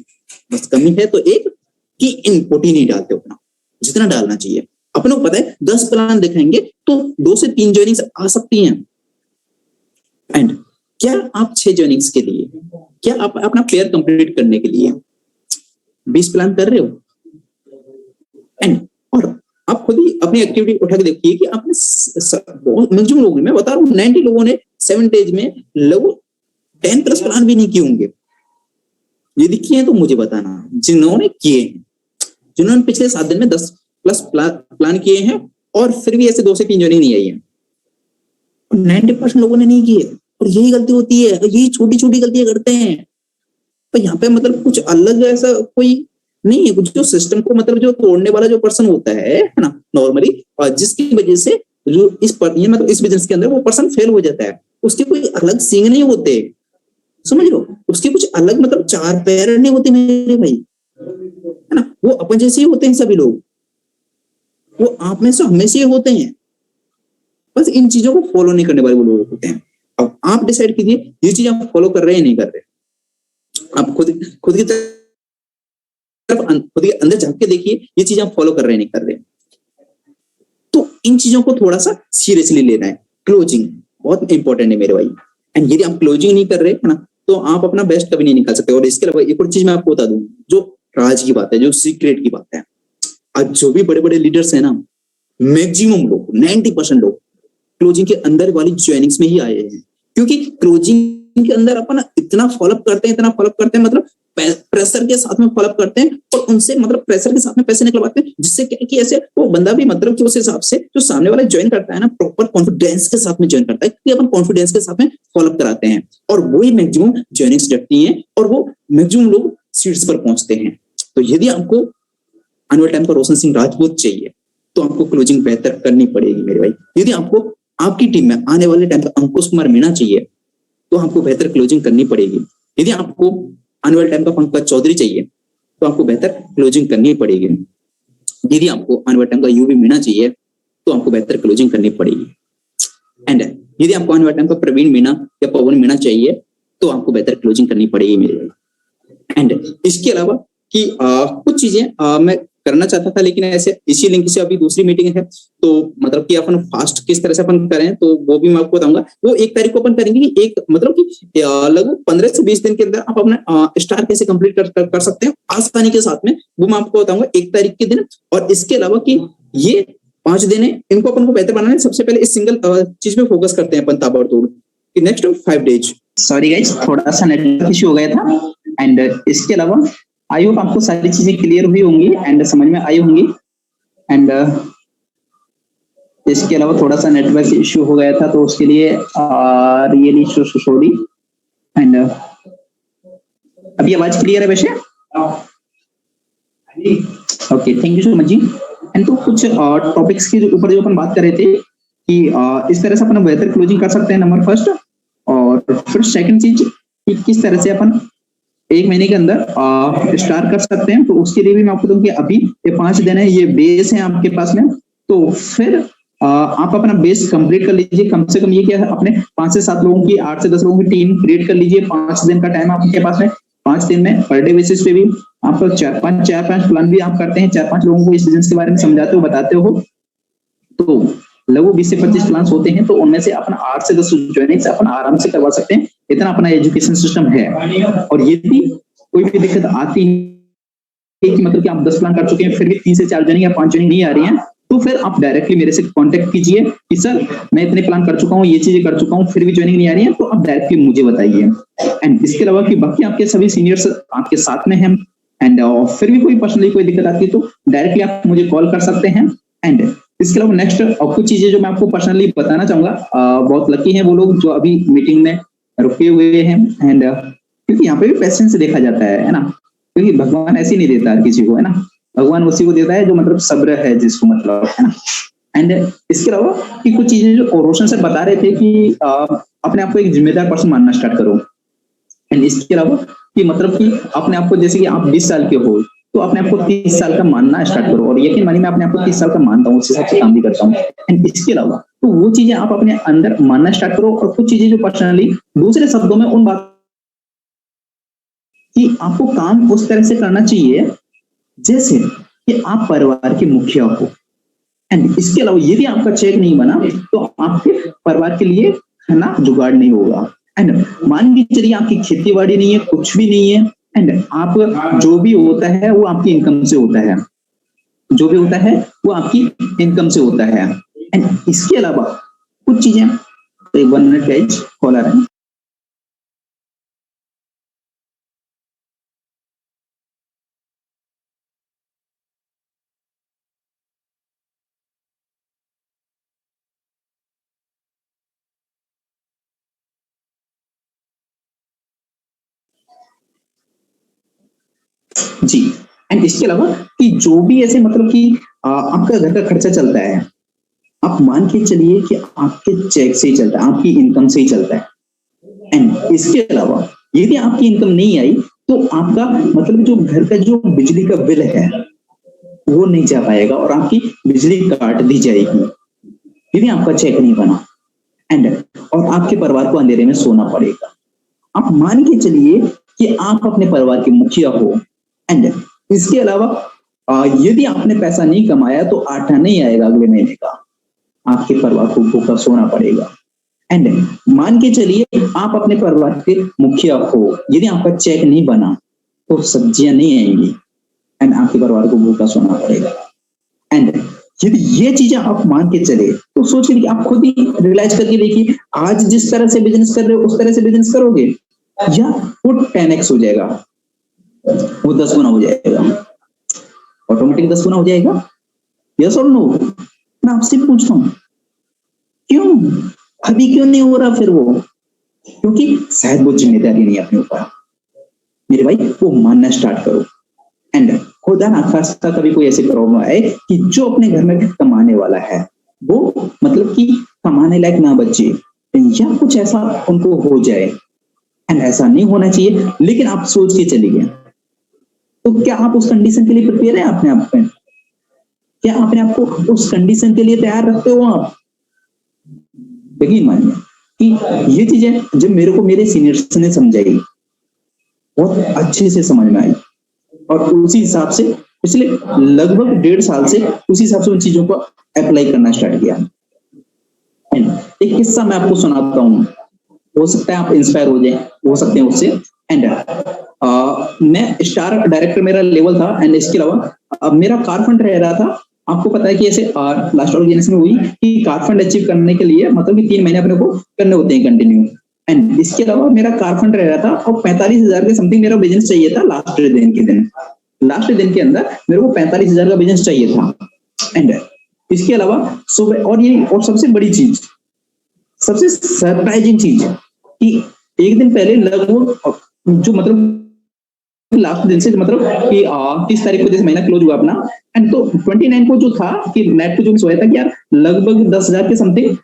बस कमी है तो एक कि इनपुट ही नहीं डालते उतना जितना डालना चाहिए। अपनों को पता है 10 प्लान दिखाएंगे तो 2 से 3 जॉइनिंग्स आ सकती हैं। एंड क्या आप 6 जॉइनिंग्स के लिए, क्या आप अपना पेयर कंप्लीट करने के लिए 20 प्लान कर रहे हो। एंड और आप खुद ही अपनी एक्टिविटी उठा के देखिए कि आपने मैक्सिमम लोगों, मैं बता रहा हूँ 90 लोगों ने 7 डेज में लगभग 10 प्लस प्लान भी नहीं किए होंगे। यदि किए हैं तो मुझे बताना, जिन्होंने किए हैं, जिन्होंने पिछले 7 दिन में 10 प्लस प्लान किए हैं और फिर भी ऐसे 2 से 3 जॉइनिंग नहीं आई है। 90% लोगों ने नहीं किए और यही गलती होती है, यही छोटी छोटी गलतियां करते हैं। तो यहाँ पे मतलब कुछ अलग ऐसा कोई नहीं है, कुछ जो सिस्टम को मतलब जो तोड़ने वाला जो पर्सन होता है ना नॉर्मली, और जिसकी वजह से जो मतलब इस बिजनेस के अंदर वो पर्सन फेल हो जाता है, उसके कोई अलग सींग नहीं होते, समझ लो, उसके कुछ अलग मतलब 4 पैर नहीं होते मेरे भाई, है ना, वो अपन जैसे ही होते हैं सभी लोग, वो आप में से हमेशा ही होते हैं, बस इन चीजों को फॉलो नहीं करने वाले वो लोग होते हैं। अब आप डिसाइड कीजिए ये चीज आप फॉलो कर रहे हैं नहीं कर रहे। आप खुद की तरफ खुद के अंदर झांक के देखिए ये चीज आप फॉलो कर रहे हैं नहीं कर रहे। तो इन चीजों को थोड़ा सा सीरियसली लेना है। क्लोजिंग बहुत इंपॉर्टेंट है मेरे भाई। एंड यदि आप क्लोजिंग नहीं कर रहे है ना तो आप अपना बेस्ट कभी नहीं निकाल सकते। और इसके अलावा एक और चीज मैं आपको बता दूं, जो राज की बात है, जो सीक्रेट की बात है, आज जो भी बड़े बड़े लीडर्स है ना, मैक्सिमम लोग 90% लोग क्लोजिंग के अंदर वाली ज्वाइनिंग्स में ही आए हैं, क्योंकि क्लोजिंग के अंदर अपन इतना फॉलोअप करते हैं मतलब प्रेशर के साथ में फॉलोअप करते हैं और उनसे मतलब प्रेशर के साथ में पैसे निकलवाते हैं, जिससे क्या कि ऐसे वो बंदा भी मतलब कि उस हिसाब से जो सामने वाला ज्वाइन करता है ना प्रॉपर कॉन्फिडेंस के साथ में ज्वाइन करता है, क्योंकि अपन कॉन्फिडेंस के साथ में फॉलोअप कराते हैं और वही मैक्सिमम ज्वाइनिंग्स डटती हैं और वो मैक्सिमम लोग सीट्स पर पहुंचते हैं। तो यदि आपको आने वाले टाइम पर रोशन सिंह राजपूत चाहिए तो आपको क्लोजिंग बेहतर करनी पड़ेगी मेरे भाई। यदि आपको आपकी टीम में आने वाले टाइम पर अंकुश कुमार मीणा चाहिए तो आपको बेहतर क्लोजिंग करनी पड़ेगी। यदि आपको आने वाले टाइम का पंकज चौधरी चाहिए तो आपको बेहतर क्लोजिंग करनी पड़ेगी। यदि आपको आने वाले टाइम का यूवी मीणा चाहिए तो आपको बेहतर क्लोजिंग करनी पड़ेगी। एंड यदि आपको आने वाले टाइम का प्रवीण मीणा या पवन मीणा चाहिए तो आपको बेहतर क्लोजिंग करनी पड़ेगी मेरे भाई। एंड इसके अलावा कि कुछ चीजें मैं करना चाहता था, लेकिन ऐसे इसी लिंक से अभी दूसरी मीटिंग है, तो मतलब कि अपन फास्ट किस तरह से अपन करें तो वो भी मैं आपको बताऊंगा। वो 1 तारीख को अपन करेंगे कि एक मतलब कि लगभग 15 से 20 दिन के अंदर आप अपना स्टार कैसे कंप्लीट कर सकते हैं आसानी के साथ में, वो मैं आपको बताऊंगा 1 तारीख के दिन। और इसके अलावा कि ये 5 दिन है, इनको अपन को बेहतर बनाना है। सबसे पहले इस सिंगल चीज पे फोकस करते हैं अपन ताबड़तोड़ कि नेक्स्ट 5 डेज। सॉरी गाइस, थोड़ा सा नेटवर्क इश्यू हो गया था। एंड इसके अलावा आई होप आपको सारी चीजें क्लियर हुई होंगी एंड समझ में आई होंगी। एंड इसके अलावा थोड़ा सा नेटवर्क इश्यू हो गया था, तो उसके लिए रियली सॉरी। एंड अभी आवाज क्लियर है वैसे? Okay, thank you so much जी। एंड तो कुछ टॉपिक्स के ऊपर जो अपन बात कर रहे थे कि इस तरह से अपन बेहतर क्लोजिंग कर सकते हैं, नंबर फर्स्ट। और फिर सेकंड चीज कि किस तरह से अपन 1 महीने के अंदर स्टार्ट कर सकते हैं। तो उसके लिए भी मैं आपको दूं कि अभी ये 5 दिन है, ये बेस है आपके पास में। तो फिर आप अपना बेस कंप्लीट कर लीजिए। कम से कम ये क्या है, अपने 5 से 7 लोगों की, 8 से 10 लोगों की टीम क्रिएट कर लीजिए। 5 दिन का टाइम आपके पास में। 5 दिन में पर डे बेसिस पे भी आप 4-5 प्लान भी आप करते हैं, 4-5 लोगों को इस बिजनेस के बारे में समझाते हो, बताते हो। तो लगभग 20 से 25 प्लान्स होते हैं, तो उनमें से अपना 8 से 10 ज्वाइनिंग अपन आराम से करवा सकते हैं। इतना अपना एजुकेशन सिस्टम है। और यदि कोई भी दिक्कत आती है कि मतलब कि आप 10 प्लान कर चुके हैं फिर भी 3 से 4 ज्वाइनिंग या 5 ज्वाइनिंग नहीं आ रही है, तो फिर आप डायरेक्टली मेरे से कांटेक्ट कीजिए कि सर मैं इतने प्लान कर चुका हूँ, ये चीजें कर चुका हूँ, फिर भी ज्वाइनिंग नहीं आ रही है, तो आप डायरेक्टली मुझे बताइए। एंड इसके अलावा कि बाकी आपके सभी सीनियर्स आपके साथ में हैं। एंड फिर भी कोई पर्सनली कोई दिक्कत आती है तो डायरेक्टली आप मुझे कॉल कर सकते हैं। एंड इसके अलावा नेक्स्ट और कुछ चीजें जो मैं आपको पर्सनली बताना चाहूंगा, बहुत लकी हैं वो लोग जो अभी मीटिंग में रुके हुए हैं। एंड क्योंकि यहाँ पे भी पेशेंस देखा जाता है ना, क्योंकि भगवान ऐसे नहीं देता हर किसी को, है ना। भगवान उसी को देता है जो मतलब सब्र है जिसको, मतलब, है ना। एंड इसके अलावा कि कुछ चीजें जो रोशन सर बता रहे थे कि अपने आप को एक जिम्मेदार पर्सन मानना स्टार्ट करो। एंड इसके अलावा कि मतलब कि अपने आप को, जैसे कि आप 20 साल के हो तो अपने आप को 30 साल का मानना स्टार्ट करो। और यकीन मानिए मैं अपने आप को 30 साल का मानता हूँ, उस हिसाब से काम भी करता हूँ। एंड इसके अलावा तो वो चीजें आप अपने अंदर मानना स्टार्ट करो। और कुछ चीजें जो पर्सनली, दूसरे शब्दों में उन बात कि आपको काम उस तरह से करना चाहिए जैसे कि आप परिवार के मुखिया हो। एंड इसके अलावा यदि आपका चेक नहीं बना तो आपके परिवार के लिए खाना जुगाड़ नहीं होगा। एंड मान के चलिए आपकी खेती बाड़ी नहीं है, कुछ भी नहीं है। एंड आप जो भी होता है वो आपकी इनकम से होता है, जो भी होता है वो आपकी इनकम से होता है। एंड इसके अलावा कुछ चीजें, 1 मिनट गाइस, कॉल आ रहा है। जी। एंड इसके अलावा कि जो भी ऐसे मतलब कि आपका घर का खर्चा चलता है, आप मान के चलिए कि आपके चेक से ही चलता है, आपकी इनकम से ही चलता है। एंड इसके अलावा यदि आपकी इनकम नहीं आई तो आपका मतलब जो घर का जो बिजली का बिल है वो नहीं जा पाएगा और आपकी बिजली काट दी जाएगी यदि आपका चेक नहीं बना। एंड और आपके परिवार को अंधेरे में सोना पड़ेगा। आप मान के चलिए कि आप अपने परिवार के मुखिया हो। एंड इसके अलावा यदि आपने पैसा नहीं कमाया तो आटा नहीं आएगा अगले महीने का, आपके परिवार को भूखा सोना पड़ेगा। एंड मान के चलिए आप अपने परिवार के मुखिया हो, यदि आपका चेक नहीं बना तो सब्जियां नहीं आएंगी एंड आपके परिवार को भूखा सोना पड़ेगा। एंड यदि ये चीजें आप मान के चले तो सोचिए, आप खुद ही रियलाइज करके देखिए, आज जिस तरह से बिजनेस कर रहे हो उस तरह से बिजनेस करोगे या वो 10x हो जाएगा, वो 10 गुना हो जाएगा, ऑटोमेटिक 10 गुना हो जाएगा। यस और नो? मैं आपसे पूछता हूँ क्यों अभी क्यों नहीं हो रहा? फिर वो क्योंकि शायद वो जिम्मेदारी नहीं है अपने ऊपर। मेरे भाई वो मानना स्टार्ट करो। एंड खुदा ना खास्ता कभी कोई ऐसी प्रॉब्लम आए कि जो अपने घर में कमाने वाला है वो मतलब कि कमाने लायक ना बचे या कुछ ऐसा उनको हो जाए। एंड ऐसा नहीं होना चाहिए, लेकिन आप सोच के चलिए तो क्या आप उस कंडीशन के लिए प्रिपेयर है अपने आप में? क्या अपने आप को उस कंडीशन के लिए तैयार रखते हो आप? यकीन मानिए कि ये चीजें जब मेरे को मेरे सीनियर्स ने समझाई, बहुत अच्छे से समझ में आई और उसी हिसाब से पिछले लगभग 1.5 साल से उसी हिसाब से उन चीजों को अप्लाई करना स्टार्ट किया। एक किस्सा मैं आपको सुनाता हूँ, हो सकता है आप इंस्पायर हो सकते हैं उससे। एंड मैं स्टार डायरेक्टर मेरा लेवल था, एंड इसके अलावा मेरा कार फंड रह रहा था। आपको पता है कि ऐसे लास्ट ऑर्गेनाइजेशन में हुई कि कार फंड अचीव करने के लिए मतलब कि 3 महीने अपने को करने होते हैं कंटिन्यू। एंड इसके अलावा मेरा कार फंड रह रहा था और 45,000 के समथिंग मेरा बिजनेस चाहिए था लास्ट दिन के अंदर मेरे को 45,000 का बिजनेस चाहिए था। एंड इसके अलावा सुबह और सबसे बड़ी चीज, सबसे सरप्राइजिंग चीज कि एक दिन पहले लगभग जो मतलब लास्ट दिन से मतलब कि 30 तारीख को जैसे महीना क्लोज हुआ अपना, एंड तो 29 को जो था कि नेट पे जो सोया था कि यार लगभग 10,000 के समथिंग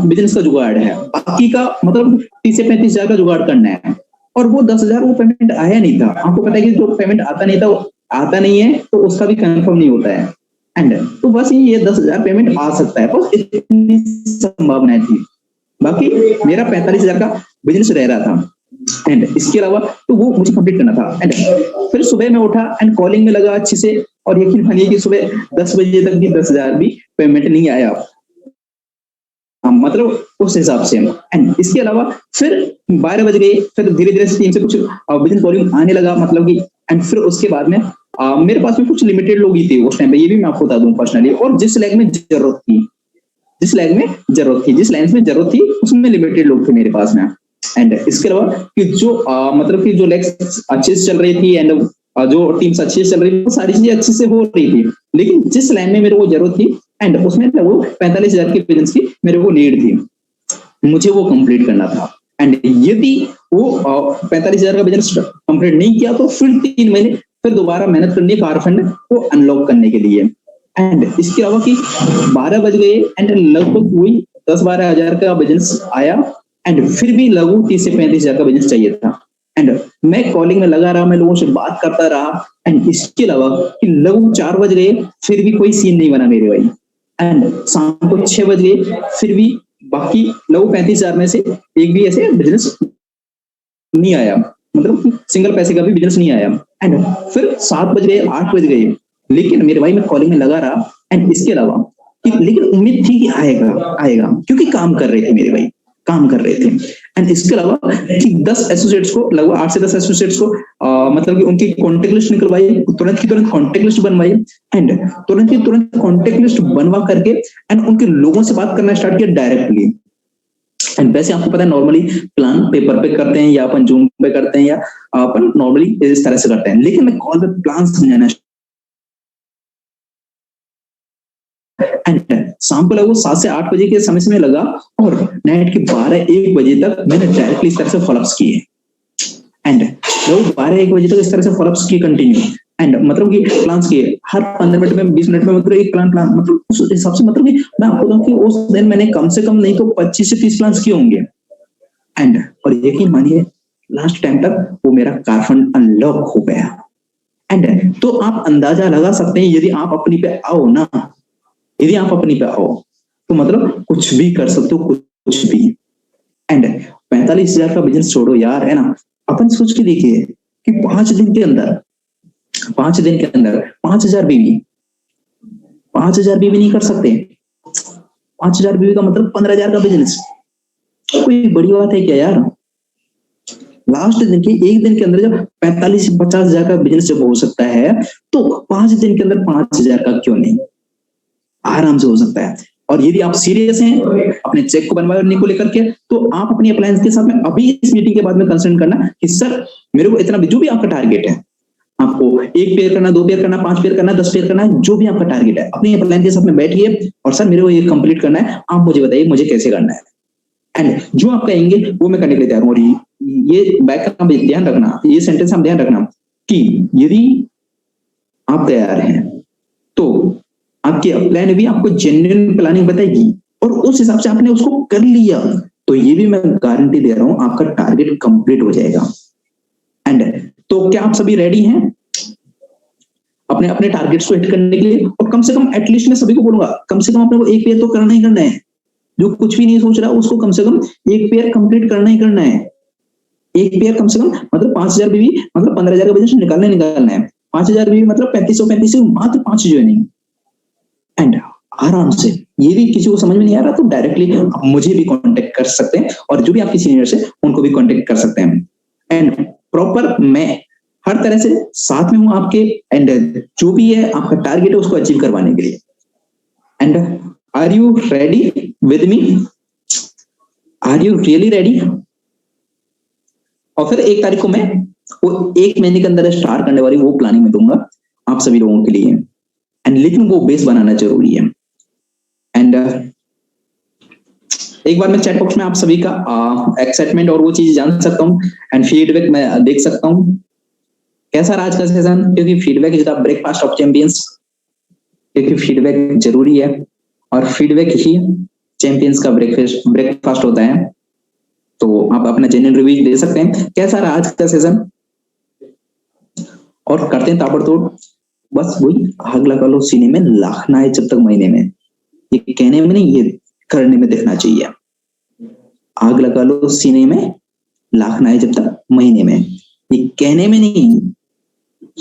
बिजनेस का जुगाड़ है, बाकी का मतलब 30 से 35,000 का जुगाड़ करना है। और वो 10,000 वो पेमेंट आया नहीं था। आपको पता है कि जो पेमेंट आता नहीं था वो आता नहीं है तो उसका भी कंफर्म नहीं होता है। एंड तो बस ये 10,000 पेमेंट आ सकता है, बस इतनी संभावनाएं थी। बाकी मेरा 45,000 का बिजनेस रह रहा था। एंड इसके अलावा तो वो मुझे कंप्लीट करना था। एंड फिर सुबह में उठा एंड कॉलिंग में लगा अच्छे से, और यकीन मानिए कि सुबह 10 बजे तक भी 10,000 भी पेमेंट नहीं आया, मतलब उस हिसाब से। एंड इसके अलावा फिर 12 बज गए, फिर धीरे धीरे टीम से कुछ बिजनेस वॉल्यूम आने लगा, मतलब कि एंड फिर उसके बाद में मेरे पास में कुछ लिमिटेड लोग ही थे उस टाइम पे, ये भी मैं आपको बता दूं पर्सनली। और जिस लाइन में जरूरत थी जिस लाइन में जरूरत थी उसमें लिमिटेड लोग थे मेरे पास में। एंड इसके अलावा कि जो मतलब कि जो लेग्स अच्छे से चल रही थी एंड जो टीम्स अच्छे से चल रही थी, वो सारी चीजें अच्छे से हो रही थी, लेकिन जिस लाइन में मेरे को जरूरत थी एंड उसमें वो 45,000 की बिजनेस की मेरे को नीड थी, मुझे वो कंप्लीट करना था। एंड यदि वो 45,000 का बिजनेस कंप्लीट नहीं किया तो फिर 3 महीने फिर दोबारा मेहनत करनी है कार फंड को अनलॉक करने के लिए। एंड इसके अलावा कि 12 बज गए एंड लगभग वही 10-12 हजार का बिजनेस आया, एंड फिर भी लगभग 30 से 35,000 का बिजनेस चाहिए था। एंड मैं कॉलिंग में लगा रहा, मैं लोगों से बात करता रहा। एंड इसके अलावा कि लगभग 4 बज गए फिर भी कोई सीन नहीं बना मेरे भाई। एंड शाम को 6 बज गए फिर भी बाकी लगभग 35,000 में से एक भी ऐसे बिजनेस नहीं आया, मतलब सिंगल पैसे का भी बिजनेस नहीं आया। एंड फिर 7 बज गए 8 बज गए, लेकिन मेरे भाई मैं कॉलिंग में लगा रहा। एंड इसके अलावा लेकिन उम्मीद थी कि आएगा क्योंकि काम कर रहे थे मेरे भाई, काम कर रहे थे। एंड इसके अलावा कि 10 एसोसिएट्स को लगभग 8 से 10 एसोसिएट्स को मतलब कि उनकी कॉन्टेक्ट लिस्ट निकलवाई, तुरंत की तुरंत कॉन्टेक्ट लिस्ट बनवाई। एंड तुरंत की तुरंत कॉन्टेक्ट लिस्ट बनवा करके एंड उनके लोगों से बात करना स्टार्ट किया डायरेक्टली। एंड वैसे आपको पता है नॉर्मली प्लान पेपर पे करते हैं या अपन जूम पे करते हैं या अपन नॉर्मली इस तरह से करते हैं, लेकिन मैं कॉल पे प्लान समझाना। एंड शाम को लगभग 7 से 8 बजे के समय में लगा और नाइट के 12-1 बजे तक मैंने डायरेक्टली इस तरह से फॉलोअप्स किए। एंड लगभग 12-1 बजे तक इस तरह से फॉलोअप्स किए कंटिन्यू। एंड मतलब कि प्लान्स किए हर 15 मिनट में 20 मिनट में, मतलब एक प्लान मतलब उस हिसाब से, मतलब कि मैं आपको बताऊं कि उस दिन मैंने कम से कम नहीं तो 25 से 30 प्लान्स किए होंगे। एंड और यकीन मानिए लास्ट टाइम तक वो मेरा कार फंड अनलॉक हो गया। एंड तो आप अंदाजा लगा सकते हैं यदि आप अपनी पे आओ ना, यदि आप अपनी पे आओ तो मतलब कुछ भी कर सकते हो, कुछ भी। एंड 45,000 का बिजनेस छोड़ो यार, है ना, अपन सोच के देखिए कि 5 दिन के अंदर 5,000 बीवी नहीं कर सकते। 5,000 बीवी का मतलब 15,000 का बिजनेस, कोई बड़ी बात है क्या यार? लास्ट दिन के एक दिन के अंदर जब 45 से 50,000 का बिजनेस जब हो सकता है तो 5 दिन के अंदर 5,000 का क्यों नहीं, आराम से हो सकता है। और यदि आप सीरियस हैं अपने चेक को बनवाने को लेकर के तो आप अपनी अप्लायंस के साथ में अभी इस मीटिंग के बाद में कंसर्न करना कि सर मेरे को इतना, जो भी आपका टारगेट है, आपको 1 पेयर करना, 2 पेयर करना, 5 पेयर करना, 10 पेयर करना है, जो भी आपका टारगेट है अपनी अप्लायंस के साथ में बैठिए और सर मेरे को ये कंप्लीट करना है, आप मुझे बताइए मुझे कैसे करना है। एंड जो आप कहेंगे वो मैं करने के लिए तैयार हूं। और ये बैक का ध्यान रखना, ये सेंटेंस हम ध्यान रखना कि यदि आप तैयार हैं तो आपकी प्लान भी आपको जेन्युइन प्लानिंग बताएगी और उस हिसाब से आपने उसको कर लिया तो ये भी मैं गारंटी दे रहा हूं आपका टारगेट कंप्लीट हो जाएगा। एंड तो क्या आप सभी रेडी हैं अपने अपने टारगेट्स को हिट करने के लिए? और कम से कम एटलीस्ट मैं सभी को बोलूंगा कम से कम अपने को 1 पेयर तो करना ही करना है। जो कुछ भी नहीं सोच रहा उसको कम से कम 1 पेयर कंप्लीट करना ही करना है। 1 पेयर कम से कम मतलब 5,000 बीवी मतलब 15,000 का बिजनेस निकालना है। 5,000 भी मतलब 3500 मात्र 5 ज्वाइनिंग। एंड आराम से, ये भी किसी को समझ में नहीं आ रहा तो डायरेक्टली आप मुझे भी कांटेक्ट कर सकते हैं और जो भी आपके सीनियर्स है उनको भी कांटेक्ट कर सकते हैं। एंड प्रॉपर मैं हर तरह से साथ में हूं आपके, एंड जो भी है आपका टारगेट है उसको अचीव करवाने के लिए। And are you ready with me? Are you really ready? और फिर 1 तारीख को मैं वो 1 महीने के अंदर स्टार्ट करने वाली वो प्लानिंग में दूंगा आप सभी लोगों के लिए। एंड लेकिन वो बेस बनाना जरूरी है। एंड एक बार मैं चैट बॉक्स में आप सभी का एक्साइटमेंट और वो चीज जान सकता हूँ, एंड फीडबैक मैं देख सकता हूँ कैसा रहा आज का सेशन, क्योंकि feedback is the breakfast of champions, क्योंकि फीडबैक जरूरी है और फीडबैक ही चैंपियंस का ब्रेकफास्ट होता है। तो आप अपना जेन्युइन रिव्यू दे सकते हैं कैसा रहा आज का सेशन, और करते हैं ताबड़तोड़। बस वही आग लगा लो सीने में लाख ना आए जब तक महीने में, ये कहने में नहीं, ये करने में दिखना चाहिए। आग लगा लो सीने में लाख ना आए जब तक महीने में, ये कहने में नहीं,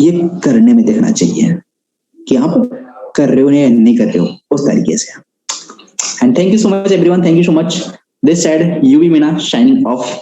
ये करने में दिखना चाहिए कि आप कर रहे हो या नहीं कर रहे हो, उस तरीके से। And thank you so much everyone, thank you so much. This side UV Meena signing off.